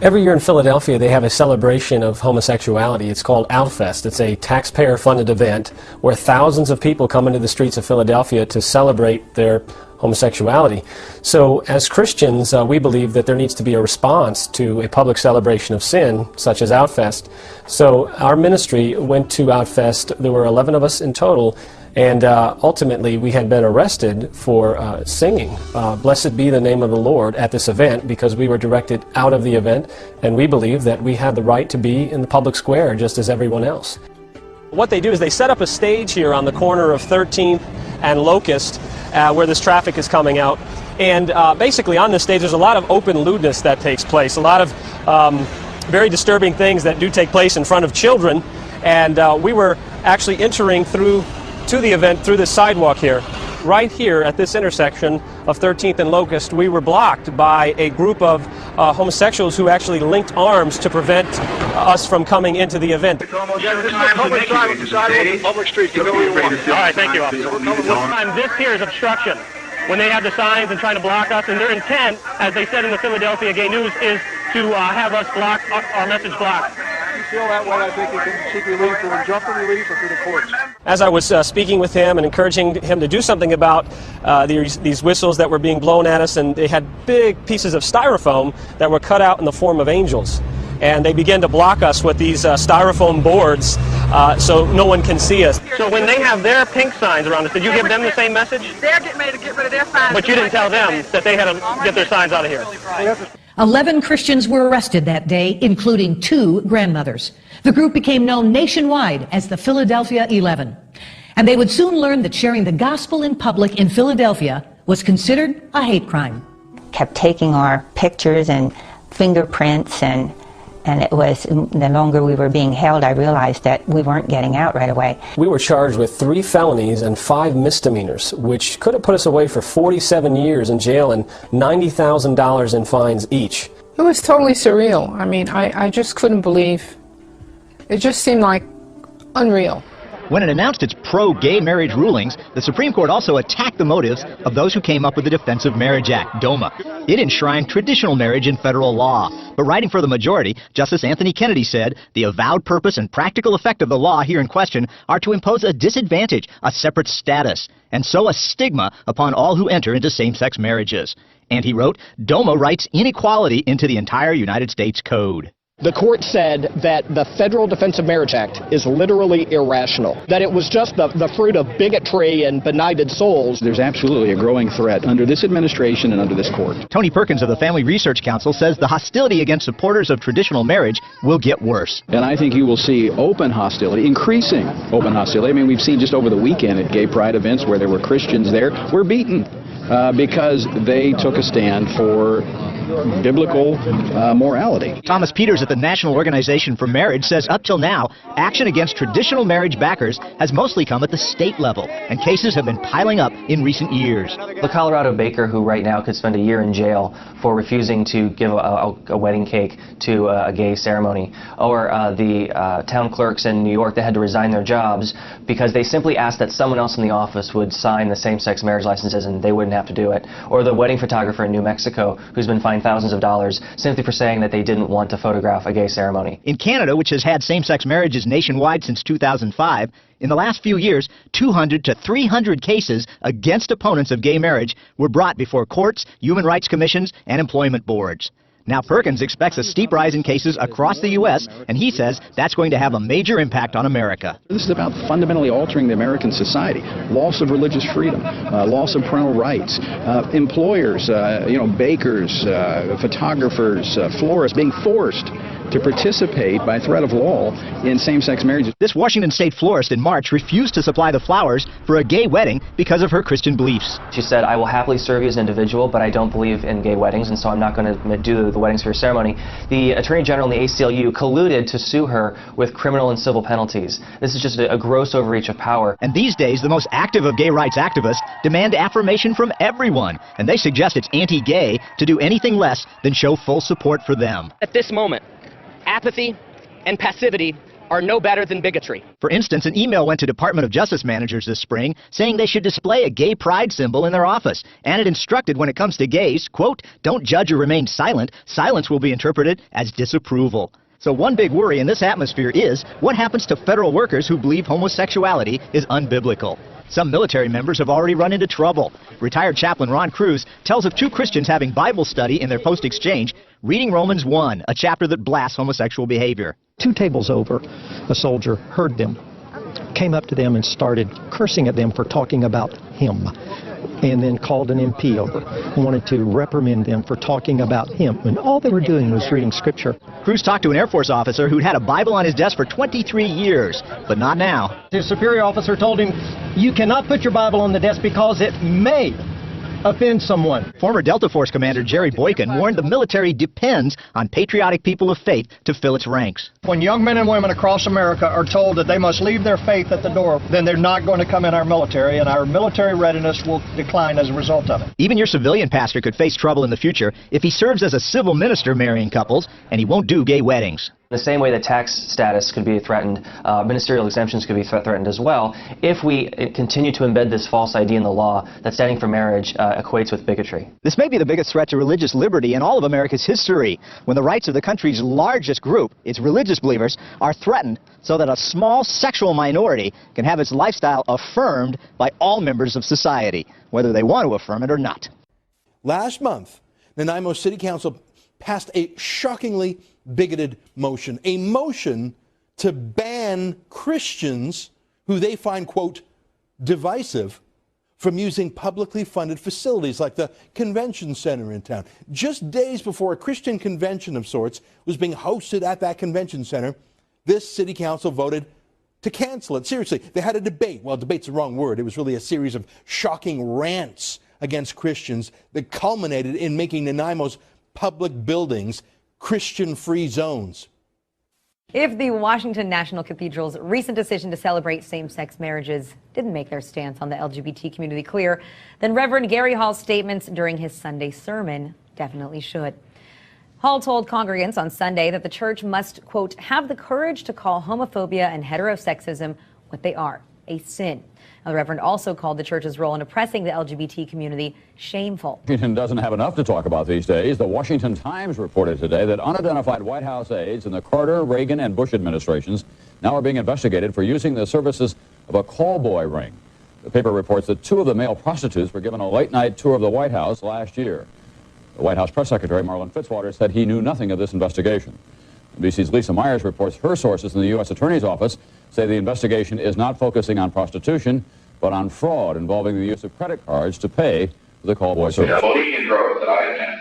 Every year in Philadelphia, they have a celebration of homosexuality. It's called Outfest. It's a taxpayer-funded event where thousands of people come into the streets of Philadelphia to celebrate their homosexuality. So as Christians, we believe that there needs to be a response to a public celebration of sin, such as Outfest. So our ministry went to Outfest. There were 11 of us in total. And ultimately, we had been arrested for singing Blessed Be the Name of the Lord at this event because we were directed out of the event, and we believe that we had the right to be in the public square just as everyone else. What they do is they set up a stage here on the corner of 13th and Locust where this traffic is coming out. And basically on this stage, there's a lot of open lewdness that takes place, a lot of very disturbing things that do take place in front of children. And we were actually entering to the event through this sidewalk here. Right here at this intersection of 13th and Locust, we were blocked by a group of homosexuals who actually linked arms to prevent us from coming into the event. Public street. All right, thank you, officer. This here is obstruction. When they have the signs and trying to block us, and their intent, as they said in the Philadelphia Gay News, is to have us block our message blocked. If you feel that way, I think you can seek relief through injunctive relief or through the courts. as I was speaking with him and encouraging him to do something about these whistles that were being blown at us, and they had big pieces of styrofoam that were cut out in the form of angels. And they began to block us with these styrofoam boards so no one can see us. So when they have their pink signs around us, did you give them the same message? They're getting ready to get rid of their signs. But you didn't tell them that they had to get their signs out of here. 11 Christians were arrested that day, including 2 grandmothers. The group became known nationwide as the Philadelphia 11. And they would soon learn that sharing the gospel in public in Philadelphia was considered a hate crime. Kept taking our pictures and fingerprints, and it was, the longer we were being held, I realized that we weren't getting out right away. We were charged with 3 felonies and 5 misdemeanors, which could have put us away for 47 years in jail and $90,000 in fines each. It was totally surreal. I mean, I just couldn't believe. It just seemed like unreal. When it announced its pro-gay marriage rulings, the Supreme Court also attacked the motives of those who came up with the Defense of Marriage Act, DOMA. It enshrined traditional marriage in federal law. But writing for the majority, Justice Anthony Kennedy said, the avowed purpose and practical effect of the law here in question are to impose a disadvantage, a separate status, and so a stigma upon all who enter into same-sex marriages. And he wrote, DOMA writes inequality into the entire United States Code. The court said that the Federal Defense of Marriage Act is literally irrational, that it was just the fruit of bigotry and benighted souls. There's absolutely a growing threat under this administration and under this court. Tony Perkins of the Family Research Council says the hostility against supporters of traditional marriage will get worse. And I think you will see open hostility, increasing open hostility. I mean, we've seen just over the weekend at gay pride events where there were Christians there were beaten because they took a stand for biblical morality. Thomas Peters at the National Organization for Marriage says up till now, action against traditional marriage backers has mostly come at the state level, and cases have been piling up in recent years. The Colorado baker who right now could spend a year in jail for refusing to give a wedding cake to a gay ceremony, or the town clerks in New York that had to resign their jobs because they simply asked that someone else in the office would sign the same-sex marriage licenses and they wouldn't have to do it, or the wedding photographer in New Mexico who's been fined thousands of dollars simply for saying that they didn't want to photograph a gay ceremony. In Canada, which has had same-sex marriages nationwide since 2005, in the last few years, 200 to 300 cases against opponents of gay marriage were brought before courts, human rights commissions, and employment boards. Now Perkins expects a steep rise in cases across the U.S., and he says that's going to have a major impact on America. This is about fundamentally altering the American society. Loss of religious freedom, loss of parental rights, employers, bakers, photographers, florists being forced to participate by threat of law in same-sex marriages. This Washington State florist in March refused to supply the flowers for a gay wedding because of her Christian beliefs. She said, I will happily serve you as an individual, but I don't believe in gay weddings, and so I'm not going to do the weddings for your ceremony. The Attorney General and the ACLU colluded to sue her with criminal and civil penalties. This is just a gross overreach of power. And these days, the most active of gay rights activists demand affirmation from everyone, and they suggest it's anti-gay to do anything less than show full support for them. At this moment, apathy and passivity are no better than bigotry. For instance, an email went to Department of Justice managers this spring saying they should display a gay pride symbol in their office, and it instructed when it comes to gays, quote, don't judge or remain silent. Silence will be interpreted as disapproval. So one big worry in this atmosphere is what happens to federal workers who believe homosexuality is unbiblical. Some military members have already run into trouble. Retired chaplain Ron Cruz tells of 2 Christians having Bible study in their post-exchange, reading Romans 1, a chapter that blasts homosexual behavior. 2 tables over, a soldier heard them, came up to them and started cursing at them for talking about him, and then called an MP over and wanted to reprimand them for talking about him, when all they were doing was reading scripture. Cruz talked to an Air Force officer who'd had a Bible on his desk for 23 years, but not now. His superior officer told him, you cannot put your Bible on the desk because it may offend someone. Former Delta Force Commander Jerry Boykin warned the military depends on patriotic people of faith to fill its ranks. When young men and women across America are told that they must leave their faith at the door, then they're not going to come in our military, and our military readiness will decline as a result of it. Even your civilian pastor could face trouble in the future if he serves as a civil minister marrying couples, and he won't do gay weddings. The same way that tax status could be threatened, ministerial exemptions could be threatened as well, if we continue to embed this false idea in the law that standing for marriage equates with bigotry. This may be the biggest threat to religious liberty in all of America's history, when the rights of the country's largest group, its religious believers, are threatened so that a small sexual minority can have its lifestyle affirmed by all members of society, whether they want to affirm it or not. Last month, Nanaimo City Council passed a shockingly bigoted motion, a motion to ban Christians who they find, quote, divisive, from using publicly funded facilities like the convention center in town. Just days before a Christian convention of sorts was being hosted at that convention center, this city council voted to cancel it. Seriously, they had a debate. Well, debate's the wrong word. It was really a series of shocking rants against Christians that culminated in making Nanaimo's public buildings Christian-free zones. If the Washington National Cathedral's recent decision to celebrate same-sex marriages didn't make their stance on the LGBT community clear, then Reverend Gary Hall's statements during his Sunday sermon definitely should. Hall told congregants on Sunday that the church must, quote, have the courage to call homophobia and heterosexism what they are, a sin. Now, the Reverend also called the church's role in oppressing the LGBT community shameful. Washington doesn't have enough to talk about these days. The Washington Times reported today that unidentified White House aides in the Carter, Reagan, and Bush administrations now are being investigated for using the services of a call boy ring. The paper reports that 2 of the male prostitutes were given a late-night tour of the White House last year. The White House press secretary, Marlin Fitzwater, said he knew nothing of this investigation. NBC's Lisa Myers reports her sources in the U.S. Attorney's Office say the investigation is not focusing on prostitution, but on fraud involving the use of credit cards to pay for the call boy service. The Bohemian Grove that I attend,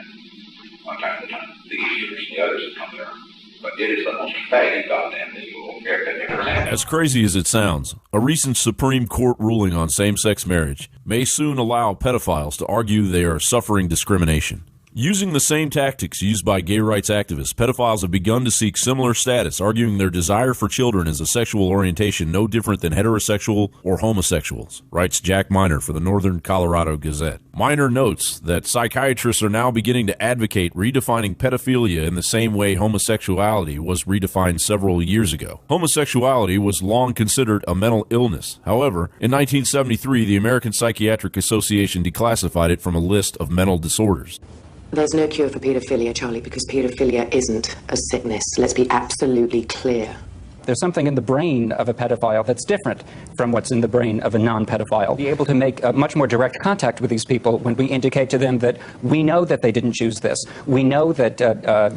one time at a time, the Easters and the others have come there, but it is the most faggy goddamn thing you will ever had. As crazy as it sounds, a recent Supreme Court ruling on same-sex marriage may soon allow pedophiles to argue they are suffering discrimination. Using the same tactics used by gay rights activists, pedophiles have begun to seek similar status, arguing their desire for children is a sexual orientation no different than heterosexual or homosexuals, writes Jack Miner for the Northern Colorado Gazette. Miner notes that psychiatrists are now beginning to advocate redefining pedophilia in the same way homosexuality was redefined several years ago. Homosexuality was long considered a mental illness. However, in 1973, the American Psychiatric Association declassified it from a list of mental disorders. There's no cure for paedophilia, Charlie, because paedophilia isn't a sickness. Let's be absolutely clear. There's something in the brain of a pedophile that's different from what's in the brain of a non-pedophile. Be able to make a much more direct contact with these people when we indicate to them that we know that they didn't choose this. We know that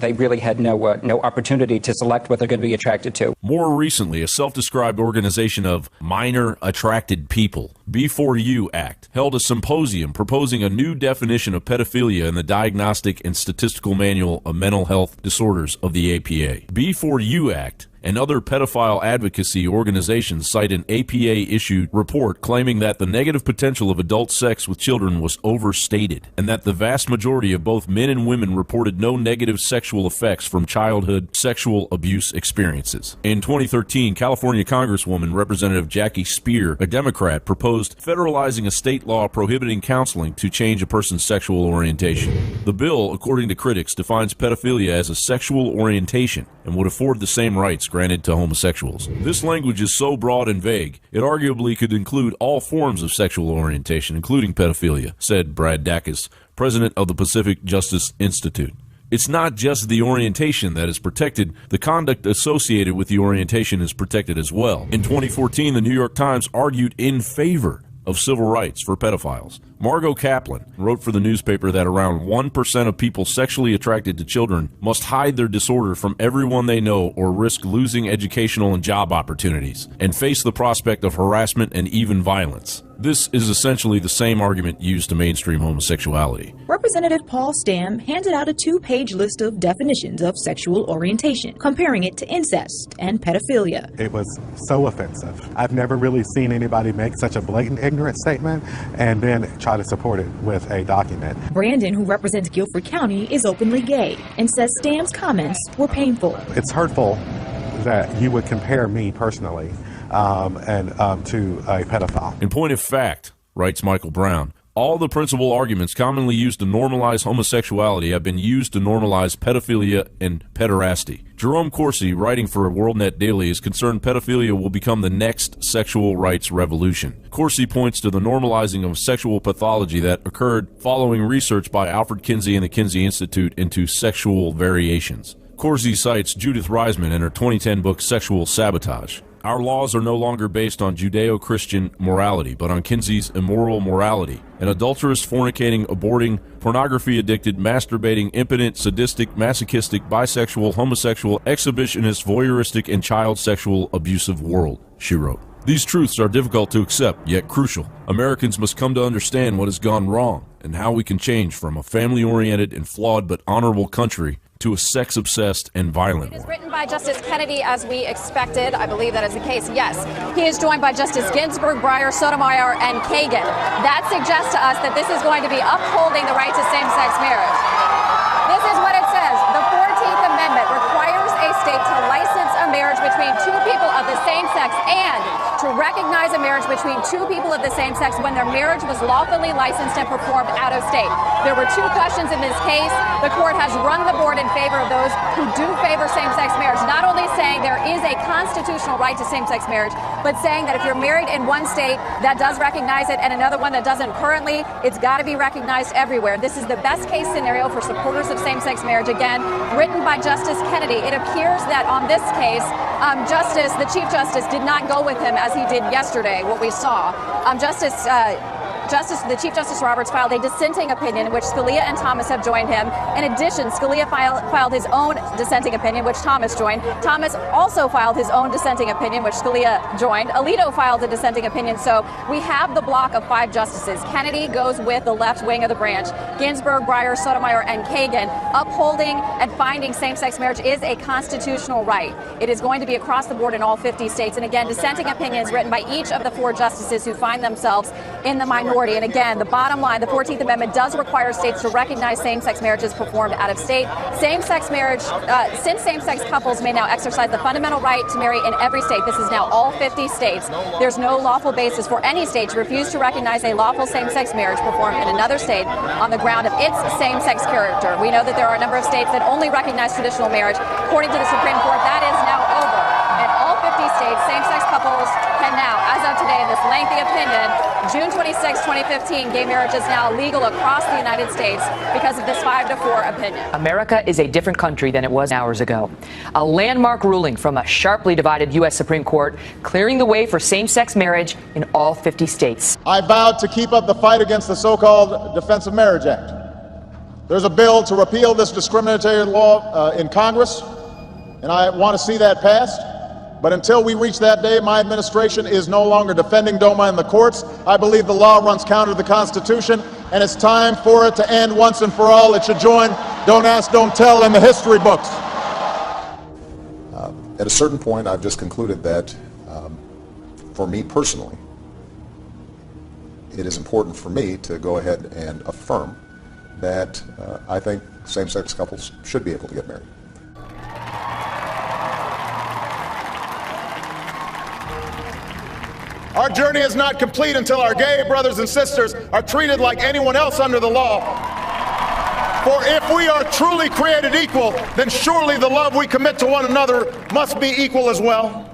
they really had no opportunity to select what they're going to be attracted to. More recently, a self-described organization of minor attracted people, B4U Act, held a symposium proposing a new definition of pedophilia in the Diagnostic and Statistical Manual of Mental Health Disorders of the APA. B4U Act and other pedophile advocacy organizations cite an APA-issued report claiming that the negative potential of adult sex with children was overstated, and that the vast majority of both men and women reported no negative sexual effects from childhood sexual abuse experiences. In 2013, California Congresswoman Representative Jackie Speer, a Democrat, proposed federalizing a state law prohibiting counseling to change a person's sexual orientation. The bill, according to critics, defines pedophilia as a sexual orientation and would afford the same rights granted to homosexuals. This language is so broad and vague, it arguably could include all forms of sexual orientation, including pedophilia, said Brad Dacus, president of the Pacific Justice Institute. It's not just the orientation that is protected, the conduct associated with the orientation is protected as well. In 2014, the New York Times argued in favor of civil rights for pedophiles. Margot Kaplan wrote for the newspaper that around 1% of people sexually attracted to children must hide their disorder from everyone they know or risk losing educational and job opportunities and face the prospect of harassment and even violence. This is essentially the same argument used to mainstream homosexuality. Representative Paul Stam handed out a 2-page list of definitions of sexual orientation, comparing it to incest and pedophilia. It was so offensive. I've never really seen anybody make such a blatant ignorant statement and then try to support it with a document. Brandon, who represents Guilford County, is openly gay and says Stam's comments were painful. It's hurtful that you would compare me personally to a pedophile. In point of fact, writes Michael Brown, All the principal arguments commonly used to normalize homosexuality have been used to normalize pedophilia and pederasty. Jerome Corsi, writing for WorldNet Daily, is concerned pedophilia will become the next sexual rights revolution. Corsi points to the normalizing of sexual pathology that occurred following research by Alfred Kinsey and the Kinsey Institute into sexual variations. Corsi cites Judith Reisman in her 2010 book Sexual Sabotage. Our laws are no longer based on Judeo-Christian morality, but on Kinsey's immoral morality. An adulterous, fornicating, aborting, pornography-addicted, masturbating, impotent, sadistic, masochistic, bisexual, homosexual, exhibitionist, voyeuristic, and child sexual abusive world, she wrote. These truths are difficult to accept, yet crucial. Americans must come to understand what has gone wrong and how we can change from a family-oriented and flawed but honorable country to a sex-obsessed and violent one. It is written by Justice Kennedy as we expected. I believe that is the case. Yes. He is joined by Justice Ginsburg, Breyer, Sotomayor, and Kagan. That suggests to us that this is going to be upholding the right to same-sex marriage. This is what it says. The 14th Amendment requires a state to license a marriage between two people of the same sex and to recognize a marriage between two people of the same sex when their marriage was lawfully licensed and performed out of state. There were two questions in this case. The court has run the board in favor of those who do favor same-sex marriage, not only saying there is a constitutional right to same-sex marriage, but saying that if you're married in one state that does recognize it and another one that doesn't currently, it's got to be recognized everywhere. This is the best case scenario for supporters of same-sex marriage, again, written by Justice Kennedy. It appears that on this case, the Chief Justice did not go with him as he did yesterday, what we saw. The Chief Justice Roberts filed a dissenting opinion in which Scalia and Thomas have joined him. In addition, Scalia filed his own dissenting opinion, which Thomas joined. Thomas also filed his own dissenting opinion, which Scalia joined. Alito filed a dissenting opinion. So we have the block of 5 justices. Kennedy goes with the left wing of the branch. Ginsburg, Breyer, Sotomayor, and Kagan. Upholding and finding same-sex marriage is a constitutional right. It is going to be across the board in all 50 states. And again, dissenting opinions written by each of the 4 justices who find themselves in the minority. And again, the bottom line, the 14th Amendment does require states to recognize same-sex marriages performed out of state. Same-sex marriage, since same-sex couples may now exercise the fundamental right to marry in every state, this is now all 50 states, there's no lawful basis for any state to refuse to recognize a lawful same-sex marriage performed in another state on the ground of its same-sex character. We know that there are a number of states that only recognize traditional marriage. According to the Supreme Court, that is now over. In all 50 states, same-sex couples can now, as of today, in this lengthy opinion, June 26, 2015, gay marriage is now legal across the United States because of this 5-4 opinion. America is a different country than it was hours ago. A landmark ruling from a sharply divided U.S. Supreme Court clearing the way for same-sex marriage in all 50 states. I vowed to keep up the fight against the so-called Defense of Marriage Act. There's a bill to repeal this discriminatory law in Congress, and I want to see that passed. But until we reach that day, my administration is no longer defending DOMA in the courts. I believe the law runs counter to the Constitution, and it's time for it to end once and for all. It should join Don't Ask, Don't Tell in the history books. At a certain point, I've just concluded that for me personally, it is important for me to go ahead and affirm that I think same-sex couples should be able to get married. Our journey is not complete until our gay brothers and sisters are treated like anyone else under the law. For if we are truly created equal, then surely the love we commit to one another must be equal as well.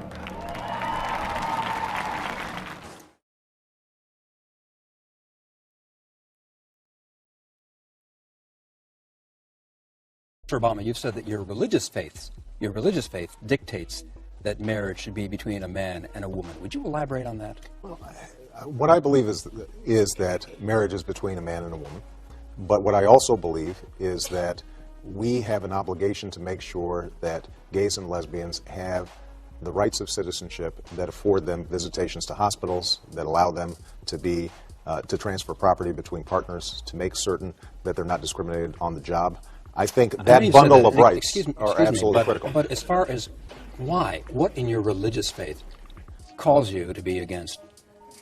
Mr. Obama, you've said that your religious faith dictates that marriage should be between a man and a woman. Would you elaborate on that? Well, what I believe is that marriage is between a man and a woman. But what I also believe is that we have an obligation to make sure that gays and lesbians have the rights of citizenship that afford them visitations to hospitals, that allow them to transfer property between partners, to make certain that they're not discriminated on the job. I think that bundle of rights are absolutely critical. But as far as why, what in your religious faith calls you to be against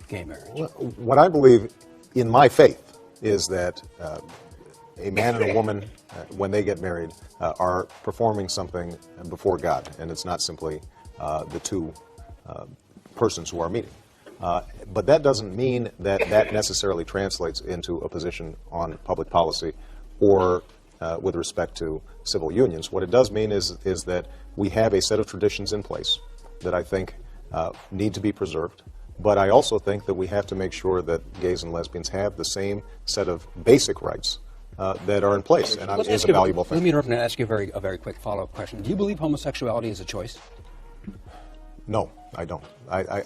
gay marriage? Well, what I believe in my faith is that a man and a woman, when they get married, are performing something before God, and it's not simply the two persons who are meeting. But that doesn't mean that that necessarily translates into a position on public policy or with respect to civil unions. What it does mean is that we have a set of traditions in place that I think need to be preserved. But I also think that we have to make sure that gays and lesbians have the same set of basic rights that are in place, and is a valuable thing. Let me interrupt and ask you a very quick follow-up question. Do you believe homosexuality is a choice? No, I don't.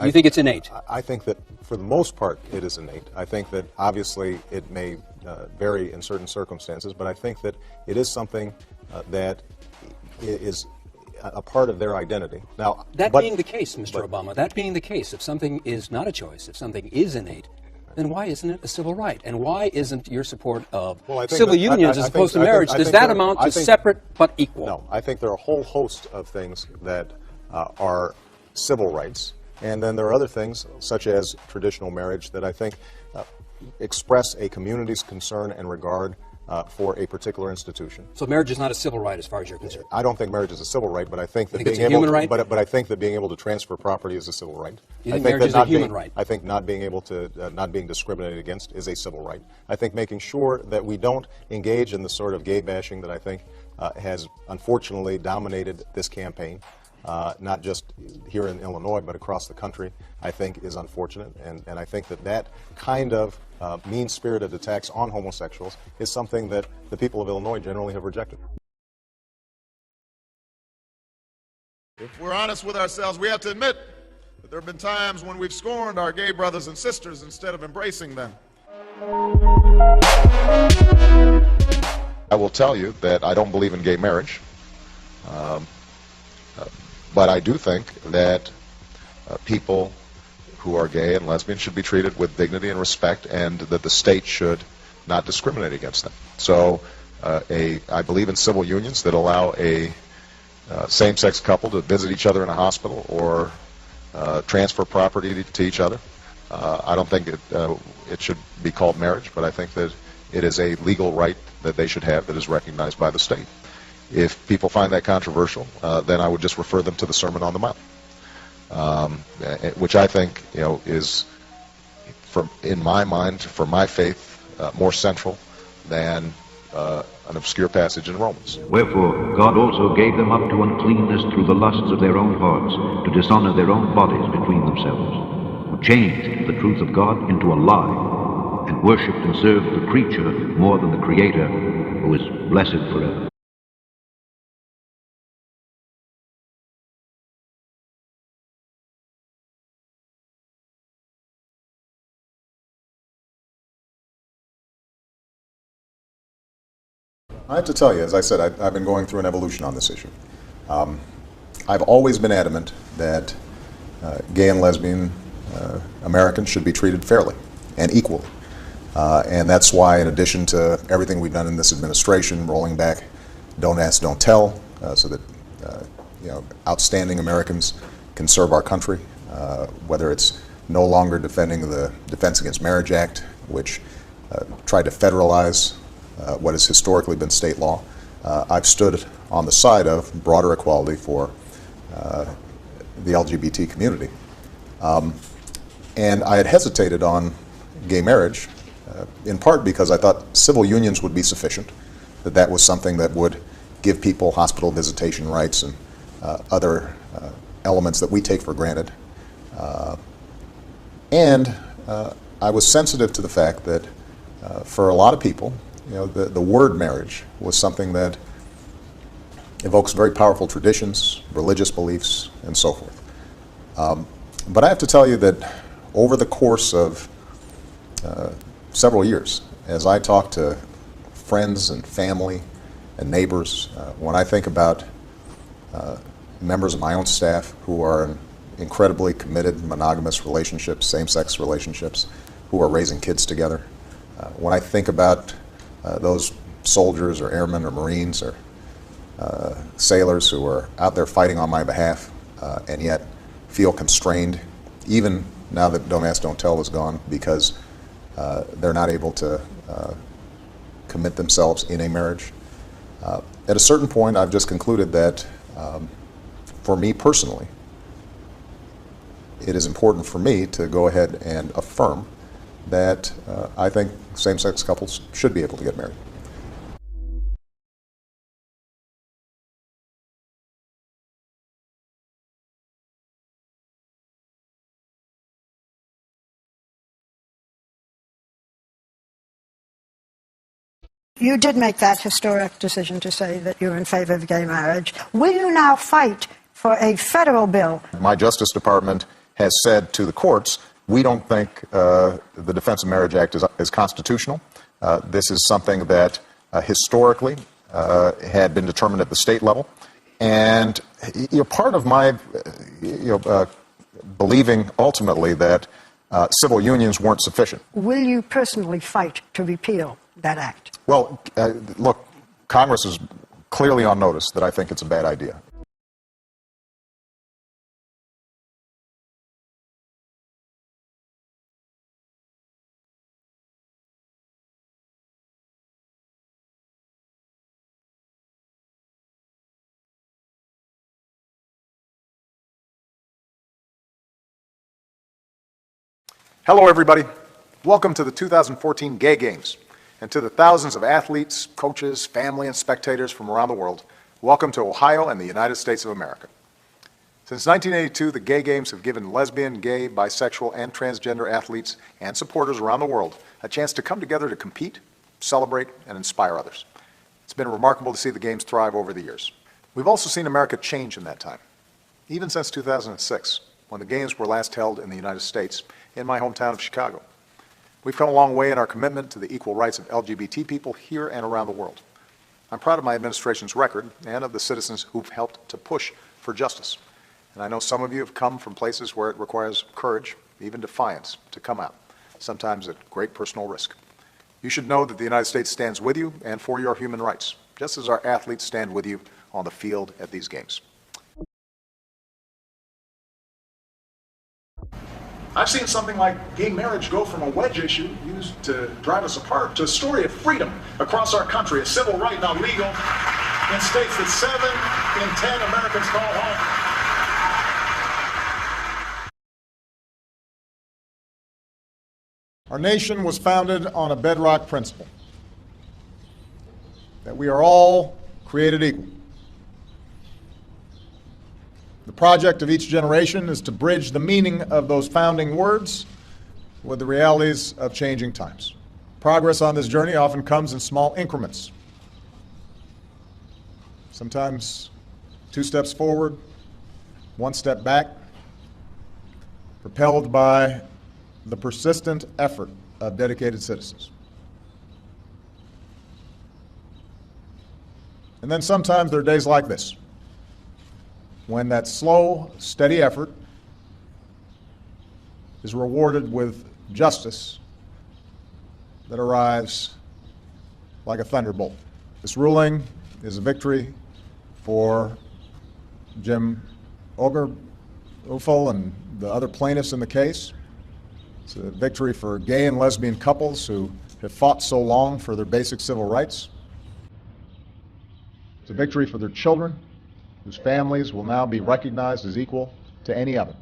You think it's innate? I think that for the most part it is innate. I think that obviously it may vary in certain circumstances, but I think that it is something that is a part of their identity. Now, being the case, Mr. Obama, that being the case, if something is not a choice, if something is innate, then why isn't it a civil right? And why isn't your support of civil unions as opposed to marriage, does that amount to separate but equal? No, I think there are a whole host of things that are civil rights, and then there are other things, such as traditional marriage, that I think express a community's concern and regard for a particular institution. So marriage is not a civil right as far as you're concerned? I don't think marriage is a civil right, but I think that it's a human right? But I think that being able to transfer property is a civil right. You think marriage is a human right? I think not being able to, not being discriminated against is a civil right. I think making sure that we don't engage in the sort of gay bashing that I think has unfortunately dominated this campaign, not just here in Illinois, but across the country, I think is unfortunate. And I think that that kind of mean-spirited attacks on homosexuals is something that the people of Illinois generally have rejected. If we're honest with ourselves, we have to admit that there have been times when we've scorned our gay brothers and sisters instead of embracing them. I will tell you that I don't believe in gay marriage, but I do think that people who are gay and lesbian should be treated with dignity and respect, and that the state should not discriminate against them. So I believe in civil unions that allow a same-sex couple to visit each other in a hospital or transfer property to each other. I don't think it should be called marriage, but I think that it is a legal right that they should have that is recognized by the state. If people find that controversial, then I would just refer them to the Sermon on the Mount, which I think, is, in my mind, for my faith, more central than an obscure passage in Romans. Wherefore God also gave them up to uncleanness through the lusts of their own hearts, to dishonor their own bodies between themselves, who changed the truth of God into a lie, and worshipped and served the creature more than the Creator, who is blessed forever. I have to tell you, as I said, I've been going through an evolution on this issue. I've always been adamant that gay and lesbian Americans should be treated fairly and equally. And that's why, in addition to everything we've done in this administration, rolling back Don't Ask, Don't Tell, so that outstanding Americans can serve our country, whether it's no longer defending the Defense Against Marriage Act, which tried to federalize what has historically been state law. I've stood on the side of broader equality for the LGBT community. And I had hesitated on gay marriage, in part because I thought civil unions would be sufficient, that was something that would give people hospital visitation rights and other elements that we take for granted. And I was sensitive to the fact that for a lot of people, the word marriage was something that evokes very powerful traditions, religious beliefs, and so forth. But I have to tell you that over the course of several years, as I talk to friends and family and neighbors, when I think about members of my own staff who are in incredibly committed monogamous relationships, same-sex relationships, who are raising kids together, when I think about those soldiers or airmen or Marines or sailors who are out there fighting on my behalf and yet feel constrained, even now that Don't Ask, Don't Tell is gone, because they're not able to commit themselves in a marriage. At a certain point, I've just concluded that for me personally, it is important for me to go ahead and affirm that I think same-sex couples should be able to get married. You did make that historic decision to say that you're in favor of gay marriage. Will you now fight for a federal bill? My Justice Department has said to the courts, we don't think the Defense of Marriage Act is constitutional. This is something that historically had been determined at the state level. And part of my believing ultimately that civil unions weren't sufficient. Will you personally fight to repeal that act? Well, look, Congress is clearly on notice that I think it's a bad idea. Hello, everybody. Welcome to the 2014 Gay Games. And to the thousands of athletes, coaches, family, and spectators from around the world, welcome to Ohio and the United States of America. Since 1982, the Gay Games have given lesbian, gay, bisexual, and transgender athletes and supporters around the world a chance to come together to compete, celebrate, and inspire others. It's been remarkable to see the Games thrive over the years. We've also seen America change in that time, even since 2006, when the Games were last held in the United States, in my hometown of Chicago. We've come a long way in our commitment to the equal rights of LGBT people here and around the world. I'm proud of my administration's record and of the citizens who've helped to push for justice. And I know some of you have come from places where it requires courage, even defiance, to come out, sometimes at great personal risk. You should know that the United States stands with you and for your human rights, just as our athletes stand with you on the field at these games. I've seen something like gay marriage go from a wedge issue used to drive us apart to a story of freedom across our country, a civil right now legal in states that 7 in 10 Americans call home. Our nation was founded on a bedrock principle, that we are all created equal. The project of each generation is to bridge the meaning of those founding words with the realities of changing times. Progress on this journey often comes in small increments. Sometimes 2 steps forward, 1 step back, propelled by the persistent effort of dedicated citizens. And then sometimes there are days like this, when that slow, steady effort is rewarded with justice that arrives like a thunderbolt. This ruling is a victory for Jim Obergefell and the other plaintiffs in the case. It's a victory for gay and lesbian couples who have fought so long for their basic civil rights. It's a victory for their children, whose families will now be recognized as equal to any other.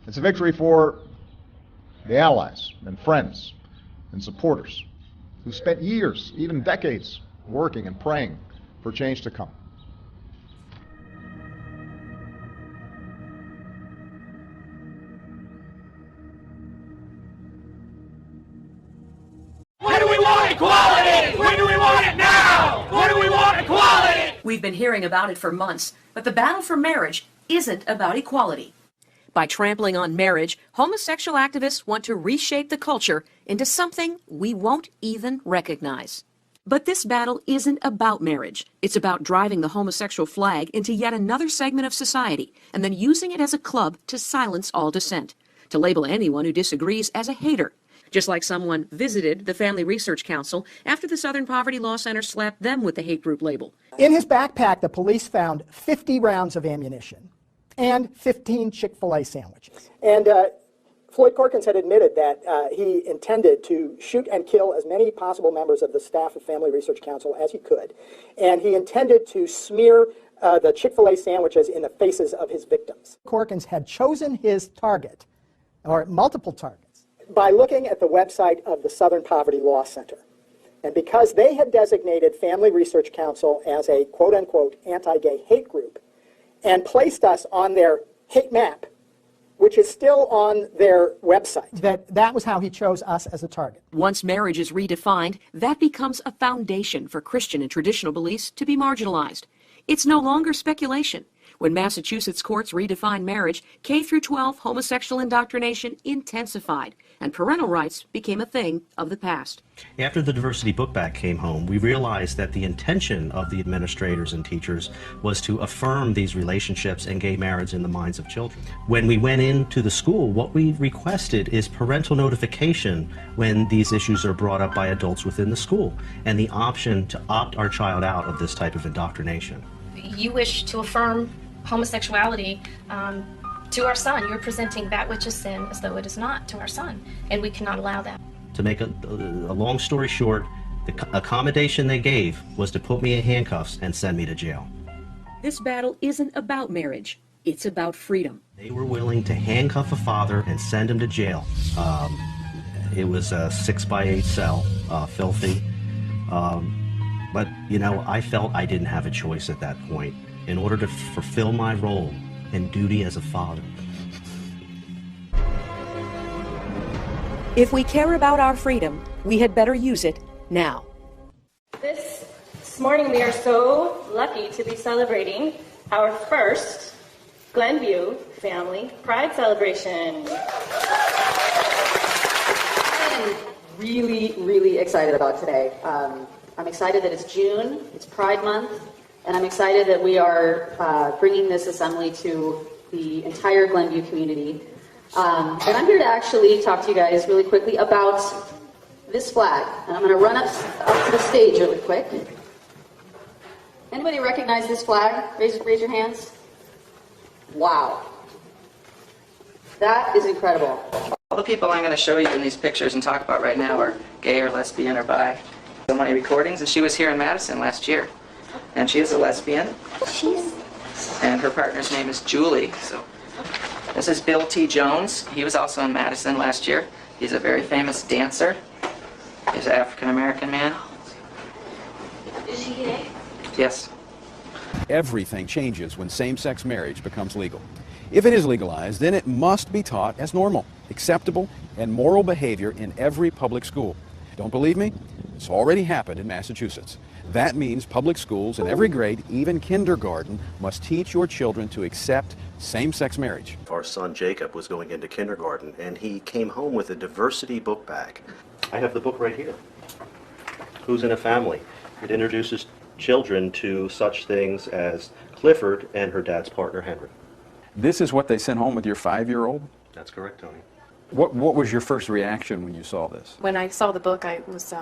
It's a victory for the allies and friends and supporters who spent years, even decades, working and praying for change to come. When do we want equality? When do we want it now? When do we want equality? We've been hearing about it for months, but the battle for marriage isn't about equality. By trampling on marriage, homosexual activists want to reshape the culture into something we won't even recognize. But this battle isn't about marriage. It's about driving the homosexual flag into yet another segment of society and then using it as a club to silence all dissent, to label anyone who disagrees as a hater. Just like someone visited the Family Research Council after the Southern Poverty Law Center slapped them with the hate group label. In his backpack, the police found 50 rounds of ammunition and 15 Chick-fil-A sandwiches. And Floyd Corkins had admitted that he intended to shoot and kill as many possible members of the staff of Family Research Council as he could. And he intended to smear the Chick-fil-A sandwiches in the faces of his victims. Corkins had chosen his target, or multiple targets, by looking at the website of the Southern Poverty Law Center. And because they had designated Family Research Council as a quote-unquote anti-gay hate group and placed us on their hate map, which is still on their website, that was how he chose us as a target. Once marriage is redefined, that becomes a foundation for Christian and traditional beliefs to be marginalized. It's no longer speculation. When Massachusetts courts redefined marriage, K-12 homosexual indoctrination intensified, and parental rights became a thing of the past. After the diversity book bag came home, we realized that the intention of the administrators and teachers was to affirm these relationships and gay marriage in the minds of children. When we went into the school, what we requested is parental notification when these issues are brought up by adults within the school, and the option to opt our child out of this type of indoctrination. You wish to affirm homosexuality to our son. You're presenting that which is sin as though it is not to our son, and we cannot allow that. To make a long story short, the accommodation they gave was to put me in handcuffs and send me to jail. This battle isn't about marriage. It's about freedom. They were willing to handcuff a father and send him to jail. It was a 6x8 cell, filthy. But, you know, I felt I didn't have a choice at that point in order to fulfill my role and duty as a father. If we care about our freedom, we had better use it now. This morning we are so lucky to be celebrating our first Glenview Family Pride celebration. I'm really excited about today. I'm excited that it's June, it's Pride Month, and I'm excited that we are bringing this assembly to the entire Glenview community. And I'm here to actually talk to you guys really quickly about this flag. And I'm going to run up to the stage really quick. Anybody recognize this flag? Raise your hands. Wow. That is incredible. All the people I'm going to show you in these pictures and talk about right now are gay or lesbian or bi. So many recordings, and she was here in Madison last year. And she is a lesbian. And her partner's name is Julie. So this is Bill T. Jones. He was also in Madison last year. He's a very famous dancer. He's an African-American man. Is he gay? Yes. Everything changes when same-sex marriage becomes legal. If it is legalized, then it must be taught as normal, acceptable, and moral behavior in every public school. Don't believe me? It's already happened in Massachusetts. That means public schools in every grade, even kindergarten, must teach your children to accept same-sex marriage. Our son Jacob was going into kindergarten, and he came home with a diversity book bag. I have the book right here. Who's in a Family? It introduces children to such things as Clifford and her dad's partner, Henry. This is what they sent home with your 5-year-old? That's correct, Tony. What was your first reaction when you saw this? When I saw the book, I was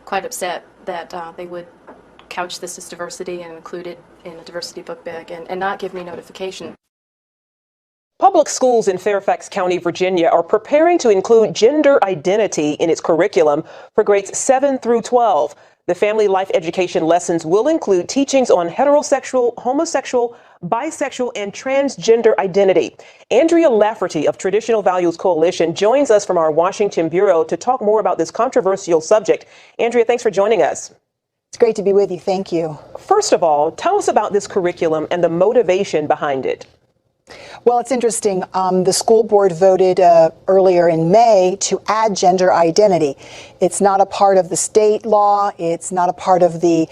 quite upset that they would couch this as diversity and include it in a diversity book bag and not give me notification. Public schools in Fairfax County, Virginia are preparing to include gender identity in its curriculum for grades 7 through 12. The family life education lessons will include teachings on heterosexual, homosexual, bisexual, and transgender identity. Andrea Lafferty of Traditional Values Coalition joins us from our Washington bureau to talk more about this controversial subject. Andrea, thanks for joining us. It's great to be with you. Thank you. First of all, tell us about this curriculum and the motivation behind it. Well, it's interesting. The school board voted earlier in May to add gender identity. It's not a part of the state law. It's not a part of the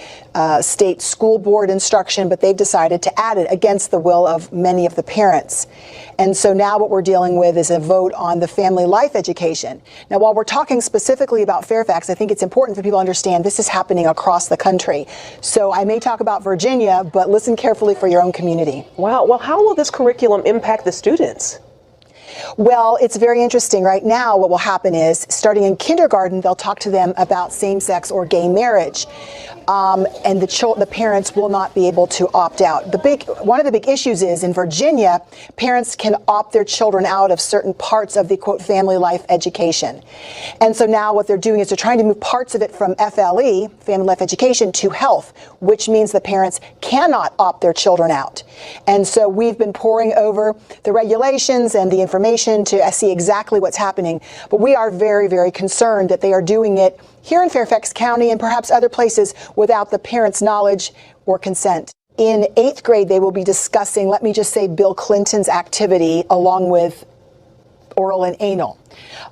state school board instruction, but they've decided to add it against the will of many of the parents. And so now what we're dealing with is a vote on the family life education. Now, while we're talking specifically about Fairfax, I think it's important for people to understand this is happening across the country. So I may talk about Virginia, but listen carefully for your own community. Wow. Well, how will this curriculum impact the students? Well, it's very interesting. Right now, what will happen is, starting in kindergarten, they'll talk to them about same-sex or gay marriage. and the parents will not be able to opt out. One of the big issues is in Virginia, parents can opt their children out of certain parts of the, quote, family life education. And so now what they're doing is they're trying to move parts of it from FLE, family life education, to health, which means the parents cannot opt their children out. And so we've been poring over the regulations and the information to see exactly what's happening. But we are very, very concerned that they are doing it here in Fairfax County and perhaps other places without the parents' knowledge or consent. In 8th grade, they will be discussing, let me just say, Bill Clinton's activity along with oral and anal.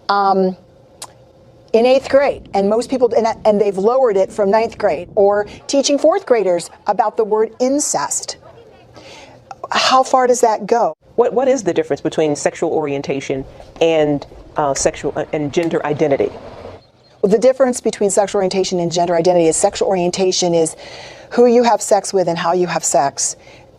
In 8th grade, and most people, and they've lowered it from 9th grade, or teaching 4th graders about the word incest. How far does that go? What is the difference between sexual orientation and sexual and gender identity? Well, the difference between sexual orientation and gender identity is sexual orientation is who you have sex with and how you have sex.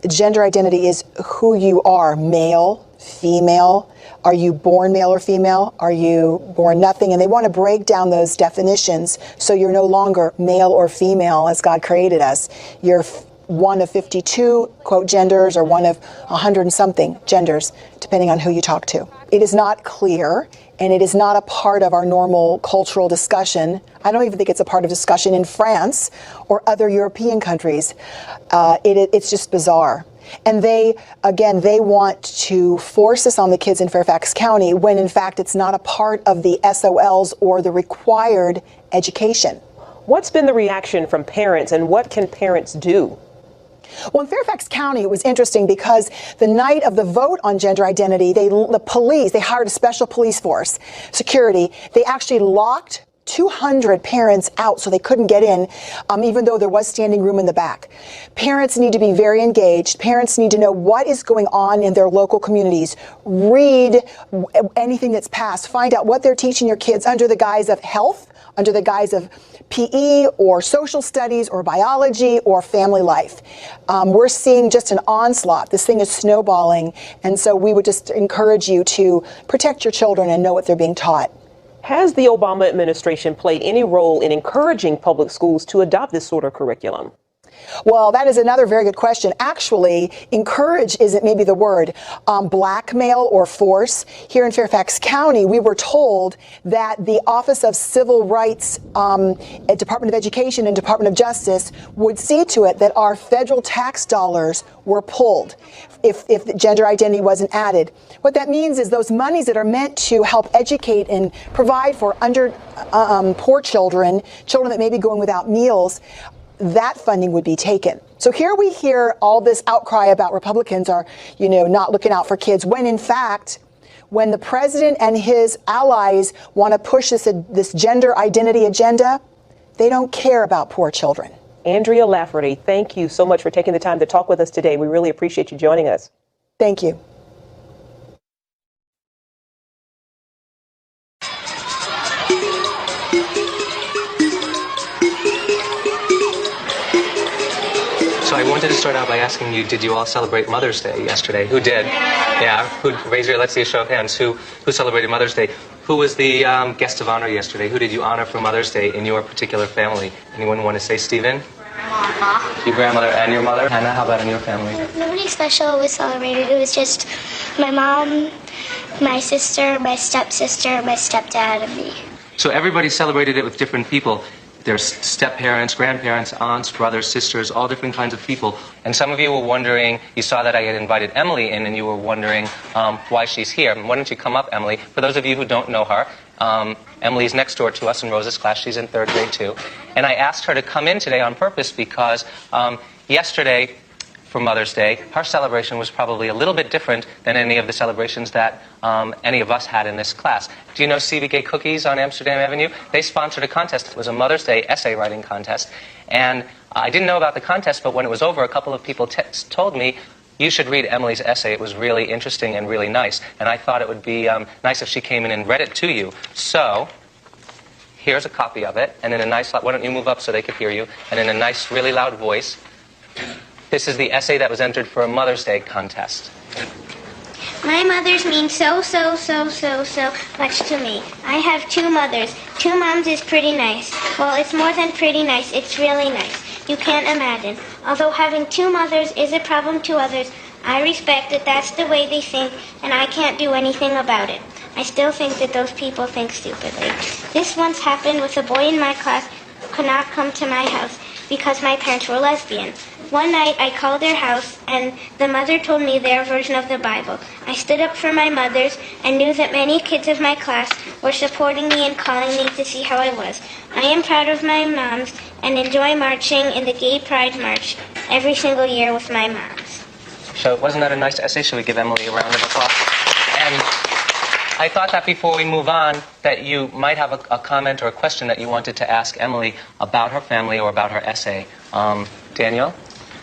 Gender identity is who you are, male, female. Are you born male or female? Are you born nothing? And they want to break down those definitions so you're no longer male or female as God created us. You're one of 52, quote, genders, or one of 100 and something genders, depending on who you talk to. It is not clear, and it is not a part of our normal cultural discussion. I don't even think it's a part of discussion in France or other European countries. It's just bizarre. And they want to force this on the kids in Fairfax County when, in fact, it's not a part of the SOLs or the required education. What's been the reaction from parents, and what can parents do? Well, in Fairfax County, it was interesting because the night of the vote on gender identity, they hired a special police force, security. They actually locked 200 parents out so they couldn't get in, even though there was standing room in the back. Parents need to be very engaged. Parents need to know what is going on in their local communities. Read anything that's passed. Find out what they're teaching your kids under the guise of health, under the guise of PE or social studies or biology or family life. We're seeing just an onslaught. This thing is snowballing. And so we would just encourage you to protect your children and know what they're being taught. Has the Obama administration played any role in encouraging public schools to adopt this sort of curriculum? Well, that is another very good question. Actually, encourage isn't maybe the word. Blackmail or force. Here in Fairfax County, we were told that the Office of Civil Rights at Department of Education and Department of Justice would see to it that our federal tax dollars were pulled if the gender identity wasn't added. What that means is those monies that are meant to help educate and provide for poor children that may be going without meals, that funding would be taken. So here we hear all this outcry about Republicans are, not looking out for kids, when in fact, when the president and his allies want to push this gender identity agenda, they don't care about poor children. Andrea Lafferty, thank you so much for taking the time to talk with us today. We really appreciate you joining us. Thank you. So I wanted to start out by asking you, did you all celebrate Mother's Day yesterday? Who did? Yeah, let's see a show of hands. Who celebrated Mother's Day? Who was the guest of honor yesterday? Who did you honor for Mother's Day in your particular family? Anyone want to say Stephen? Grandma. Your grandmother and your mother? Hannah, how about in your family? Nobody special was celebrated. It was just my mom, my sister, my stepsister, my stepdad, and me. So everybody celebrated it with different people. There's step-parents, grandparents, aunts, brothers, sisters, all different kinds of people. And some of you were wondering, you saw that I had invited Emily in, and you were wondering why she's here. Why don't you come up, Emily? For those of you who don't know her, Emily's next door to us in Rosa's class. She's in 3rd grade, too. And I asked her to come in today on purpose because yesterday, for Mother's Day, our celebration was probably a little bit different than any of the celebrations that any of us had in this class. Do you know CBK Cookies on Amsterdam Avenue? They sponsored a contest. It was a Mother's Day essay writing contest. And I didn't know about the contest, but when it was over, a couple of people told me, you should read Emily's essay. It was really interesting and really nice. And I thought it would be nice if she came in and read it to you. So here's a copy of it. And in a nice, why don't you move up so they could hear you? And in a nice, really loud voice, this is the essay that was entered for a Mother's Day contest. My mothers mean so much to me. I have 2 mothers. 2 moms is pretty nice. Well, it's more than pretty nice. It's really nice. you can't imagine. Although having two mothers is a problem to others, I respect that that's the way they think, and I can't do anything about it. I still think that those people think stupidly. This once happened with a boy in my class who could not come to my house because my parents were lesbian. One night I called their house and the mother told me their version of the Bible. I stood up for my mothers and knew that many kids of my class were supporting me and calling me to see how I was. I am proud of my moms and enjoy marching in the Gay Pride March every single year with my moms. So wasn't that a nice essay? Should we give Emily a round of applause? And I thought that before we move on, that you might have a comment or a question that you wanted to ask Emily about her family or about her essay. Daniel?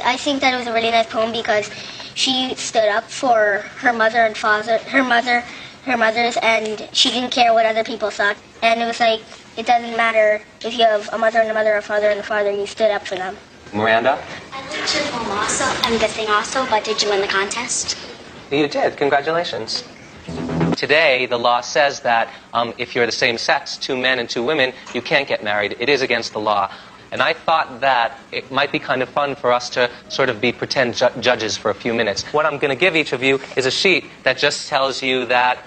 I think that it was a really nice poem because she stood up for her mother and father, her mothers, and she didn't care what other people thought. And it was like, it doesn't matter if you have a mother and a mother, a father and a father, you stood up for them. Miranda? I liked your poem also, and the thing also, but did you win the contest? You did. Congratulations. Today, the law says that if you're the same sex, two men and two women, you can't get married. It is against the law. And I thought that it might be kind of fun for us to sort of be pretend judges for a few minutes. What I'm going to give each of you is a sheet that just tells you that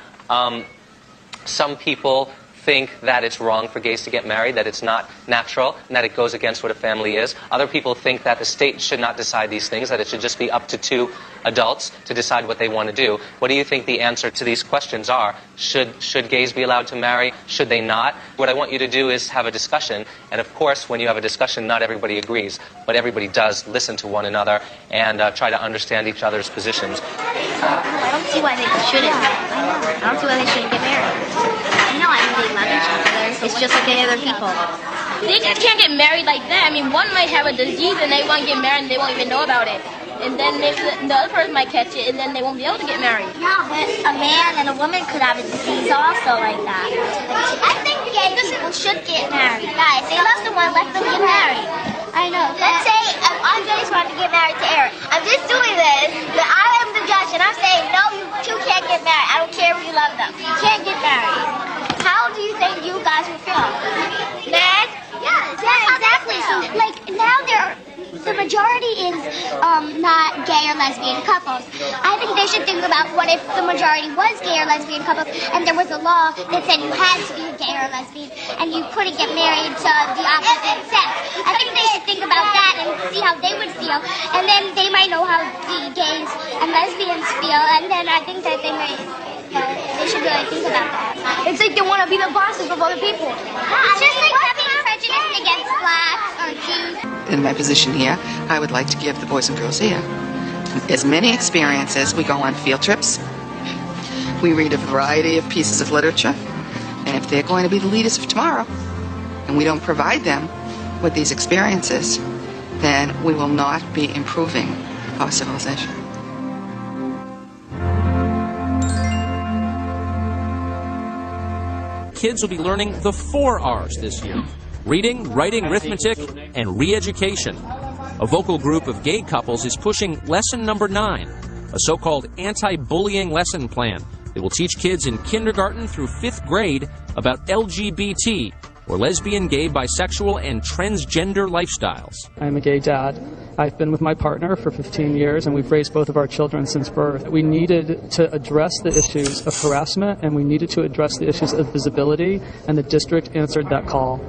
some people think that it's wrong for gays to get married, that it's not natural, and that it goes against what a family is. Other people think that the state should not decide these things, that it should just be up to two adults to decide what they want to do. What do you think the answer to these questions are? Should gays be allowed to marry? Should they not? What I want you to do is have a discussion, and of course, when you have a discussion, not everybody agrees, but everybody does listen to one another and try to understand each other's positions. I don't see why they shouldn't. I don't see why they shouldn't get married. No, I mean, they love each other. It's just like any other people. They just can't get married like that. I mean, one might have a disease and they won't get married and they won't even know about it. And then the other person might catch it and then they won't be able to get married. Yeah, but a man and a woman could have a disease also like that. I think gay people should get married. Guys, they love someone, let them get married. I know. Let's say I'm just trying to get married to Eric. I'm just doing this, but I am the judge and I'm saying, no, you two can't get married. I don't care if you love them. You can't get married. How do you think you guys would feel? Mad? Yeah, exactly. So, like, now the majority is not gay or lesbian couples. I think they should think about what if the majority was gay or lesbian couples and there was a law that said you had to be gay or lesbian and you couldn't get married to the opposite sex. I think they should think about that and see how they would feel, and then they might know how the gays and lesbians feel, and then I think that they should really think about that. It's like they want to be the bosses of other people. It's just like having prejudice against blacks or Jews. In my position here, I would like to give the boys and girls here as many experiences. We go on field trips. We read a variety of pieces of literature. And if they're going to be the leaders of tomorrow, and we don't provide them with these experiences, then we will not be improving our civilization. Kids will be learning the 4 R's this year: reading, writing, arithmetic, and re-education. A vocal group of gay couples is pushing lesson number 9, a so-called anti-bullying lesson plan that will teach kids in kindergarten through 5th grade about LGBT, or lesbian, gay, bisexual, and transgender lifestyles. I'm a gay dad. I've been with my partner for 15 years, and we've raised both of our children since birth. We needed to address the issues of harassment, and we needed to address the issues of visibility, and the district answered that call.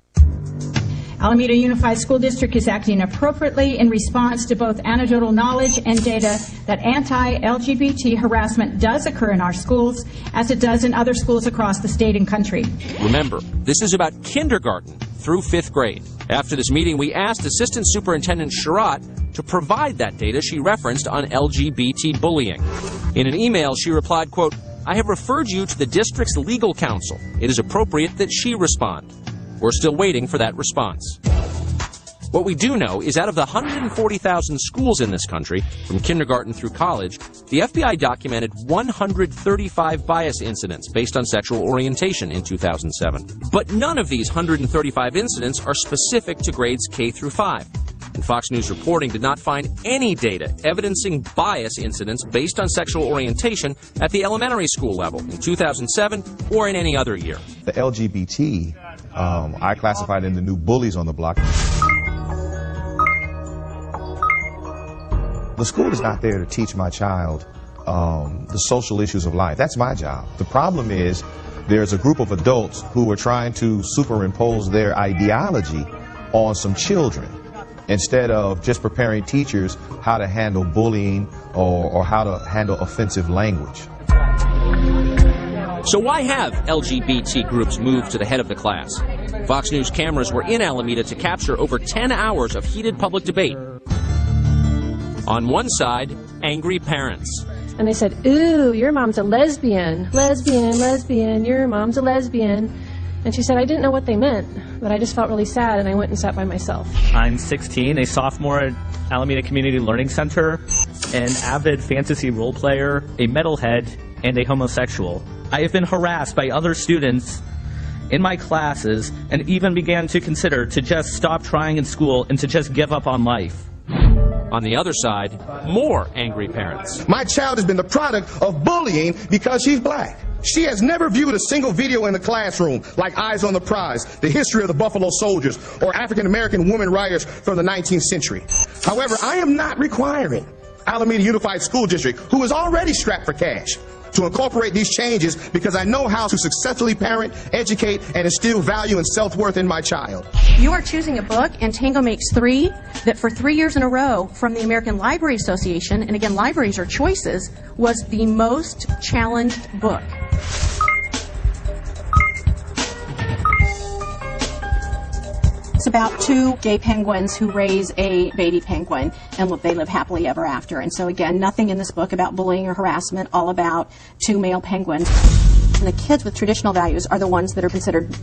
Alameda Unified School District is acting appropriately in response to both anecdotal knowledge and data that anti-LGBT harassment does occur in our schools, as it does in other schools across the state and country. Remember, this is about kindergarten through 5th grade. After this meeting, we asked Assistant Superintendent Sherratt to provide that data she referenced on LGBT bullying. In an email, she replied, quote, "I have referred you to the district's legal counsel. It is appropriate that she respond." We're still waiting for that response. What we do know is out of the 140,000 schools in this country, from kindergarten through college, the FBI documented 135 bias incidents based on sexual orientation in 2007. But none of these 135 incidents are specific to grades K through 5. And Fox News reporting did not find any data evidencing bias incidents based on sexual orientation at the elementary school level in 2007 or in any other year. The LGBT, I classified in the new bullies on the block. The school is not there to teach my child the social issues of life. That's my job. The problem is there's a group of adults who are trying to superimpose their ideology on some children instead of just preparing teachers how to handle bullying or how to handle offensive language. So why have LGBT groups moved to the head of the class? Fox News cameras were in Alameda to capture over 10 hours of heated public debate. On one side, angry parents. And they said, ooh, your mom's a lesbian. Lesbian, lesbian, your mom's a lesbian. And she said, I didn't know what they meant, but I just felt really sad, and I went and sat by myself. I'm 16, a sophomore at Alameda Community Learning Center, an avid fantasy role player, a metalhead, and a homosexual. I have been harassed by other students in my classes and even began to consider to just stop trying in school and to just give up on life. On the other side, more angry parents. My child has been the product of bullying because she's black. She has never viewed a single video in the classroom like Eyes on the Prize, the history of the Buffalo Soldiers, or African-American women writers from the 19th century. However, I am not requiring Alameda Unified School District, who is already strapped for cash, to incorporate these changes because I know how to successfully parent, educate, and instill value and self-worth in my child. You are choosing a book, and Tango Makes Three, that for 3 years in a row from the American Library Association, and again, libraries are choices, was the most challenged book. It's about two gay penguins who raise a baby penguin, and they live happily ever after. And so again, nothing in this book about bullying or harassment, all about two male penguins. And the kids with traditional values are the ones that are considered,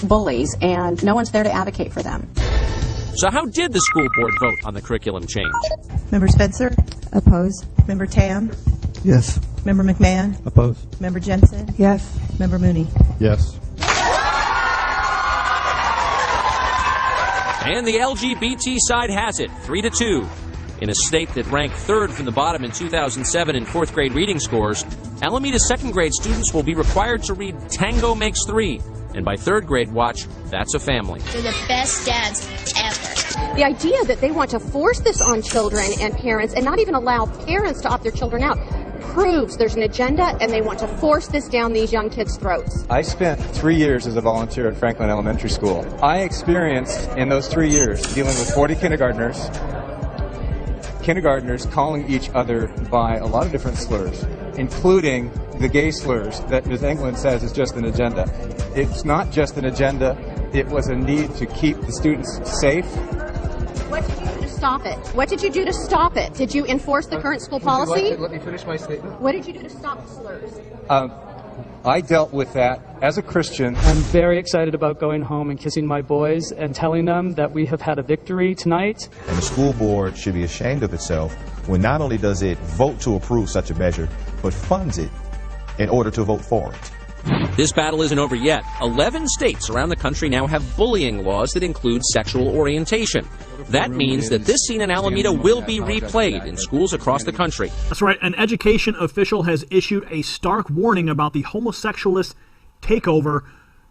bullies, and no one's there to advocate for them. So how did the school board vote on the curriculum change? Member Spencer? Oppose. Member Tam? Yes. Member McMahon? Oppose. Member Jensen? Yes. Member Mooney? Yes. And the LGBT side has it, 3-2. In a state that ranked third from the bottom in 2007 in fourth grade reading scores, Alameda second grade students will be required to read Tango Makes Three. And by third grade, watch That's a Family. They're the best dads ever. The idea that they want to force this on children and parents and not even allow parents to opt their children out proves there's an agenda, and they want to force this down these young kids' throats. I spent 3 years as a volunteer at Franklin Elementary School. I experienced in those 3 years dealing with 40 kindergartners calling each other by a lot of different slurs, including the gay slurs that Ms. England says is just an agenda. It's not just an agenda, it was a need to keep the students safe. What did you do to stop it? What did you do to stop it? Did you enforce the current school policy? Let me finish my statement. What did you do to stop the slurs? I dealt with that as a Christian. I'm very excited about going home and kissing my boys and telling them that we have had a victory tonight. And the school board should be ashamed of itself when not only does it vote to approve such a measure, but funds it in order to vote for it. This battle isn't over yet. 11 states around the country now have bullying laws that include sexual orientation. That means that this scene in Alameda will be replayed in schools across the country. That's right. An education official has issued a stark warning about the homosexualist takeover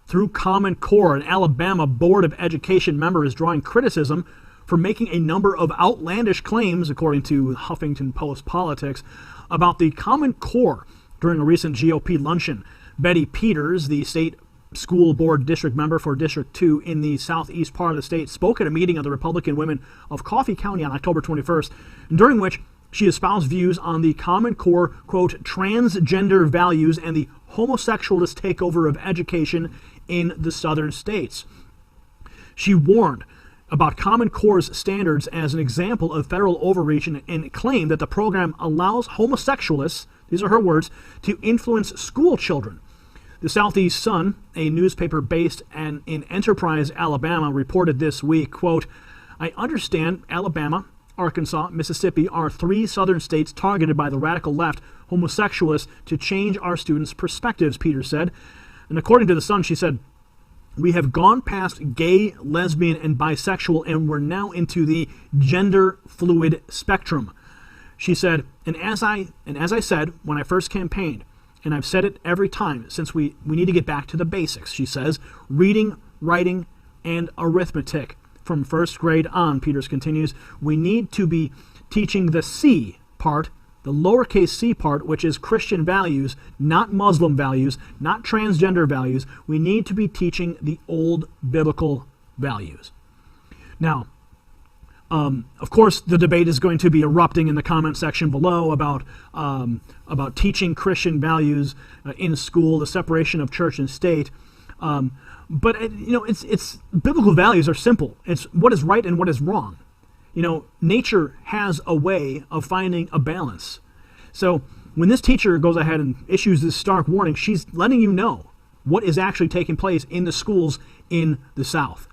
through Common Core. An Alabama Board of Education member is drawing criticism for making a number of outlandish claims, according to Huffington Post Politics, about the Common Core during a recent GOP luncheon. Betty Peters, the state school board district member for District 2 in the southeast part of the state, spoke at a meeting of the Republican women of Coffee County on October 21st, during which she espoused views on the Common Core, quote, transgender values and the homosexualist takeover of education in the southern states. She warned about Common Core's standards as an example of federal overreach and claimed that the program allows homosexualists, these are her words, to influence school children. The Southeast Sun, a newspaper based in Enterprise, Alabama, reported this week, quote, I understand Alabama, Arkansas, Mississippi are 3 southern states targeted by the radical left homosexualists to change our students' perspectives, Peters said. And according to the Sun, she said, we have gone past gay, lesbian, and bisexual, and we're now into the gender fluid spectrum. She said, and as I said when I first campaigned, and I've said it every time since we need to get back to the basics, she says, reading, writing, and arithmetic. From first grade on, Peters continues, we need to be teaching the C part, the lowercase c part, which is Christian values, not Muslim values, not transgender values. We need to be teaching the old biblical values. Now, of course, the debate is going to be erupting in the comment section below about teaching Christian values in school, the separation of church and state. But it's biblical values are simple. It's what is right and what is wrong. Nature has a way of finding a balance. So when this teacher goes ahead and issues this stark warning, she's letting you know what is actually taking place in the schools in the South.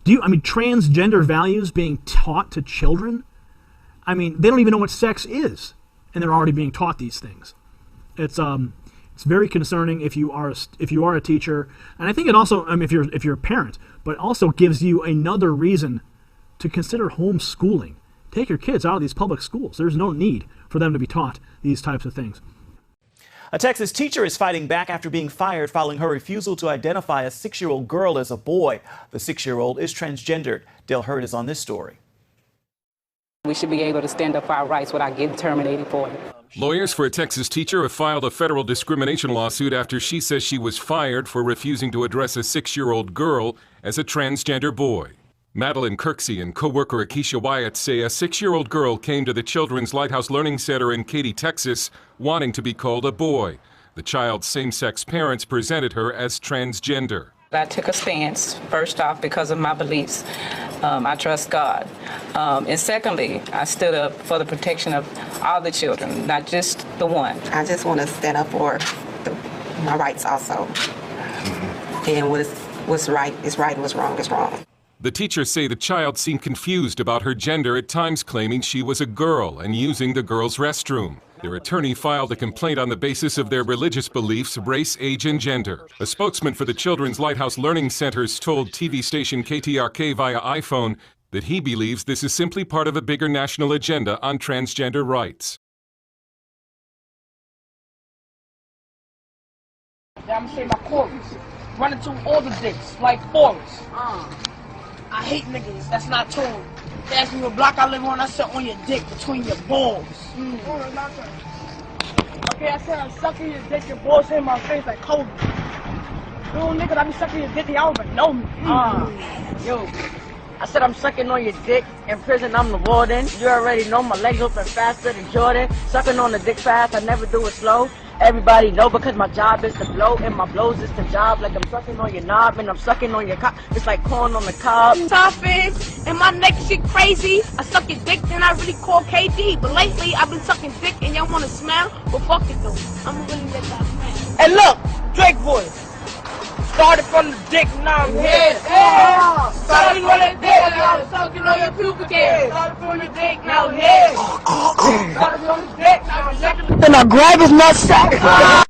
Transgender values being taught to children? They don't even know what sex is, and they're already being taught these things. It's very concerning if you are a teacher, and I think it also, if you're a parent, but it also gives you another reason to consider homeschooling. Take your kids out of these public schools. There's no need for them to be taught these types of things. A Texas teacher is fighting back after being fired following her refusal to identify a 6-year-old girl as a boy. The 6-year-old is transgendered. Dale Hurd is on this story. We should be able to stand up for our rights without getting terminated for it. Lawyers for a Texas teacher have filed a federal discrimination lawsuit after she says she was fired for refusing to address a 6-year-old girl as a transgender boy. Madeline Kirksey and co-worker Akeisha Wyatt say a 6-year-old girl came to the Children's Lighthouse Learning Center in Katy, Texas, wanting to be called a boy. The child's same-sex parents presented her as transgender. I took a stance, first off, because of my beliefs. I trust God. And secondly, I stood up for the protection of all the children, not just the one. I just want to stand up for my rights also. And what's right is right and what's wrong is wrong. The teachers say the child seemed confused about her gender, at times claiming she was a girl and using the girls' restroom. Their attorney filed a complaint on the basis of their religious beliefs, race, age, and gender. A spokesman for the Children's Lighthouse Learning Centers told TV station KTRK via iPhone that he believes this is simply part of a bigger national agenda on transgender rights. I'm gonna say my chorus. Running to all the dicks like Forrest. I hate niggas, that's not true. They ask me what block I live on, I said on your dick between your balls. Okay, I said I'm sucking your dick, your balls in my face like Kobe. Little nigga, I be sucking your dick, y'all don't even know me. Yo, I said I'm sucking on your dick. In prison, I'm the warden. You already know my legs open faster than Jordan. Sucking on the dick fast, I never do it slow. Everybody know because my job is to blow and my blows is to job. Like I'm sucking on your knob and I'm sucking on your cock. It's like corn on the cob. Tough and my neck shit crazy. I suck your dick, then I really call KD. But lately, I've been sucking dick and y'all wanna smell? Well, fuck it though. I'm really let that smell. And look, Drake voice. Started from the dick, now I'm here. Started on the dick, now I'm sucking on your pubic hair. Started from the dick, now I'm here. Started on the dick, now I'm sucking. Then I grab his nutsack.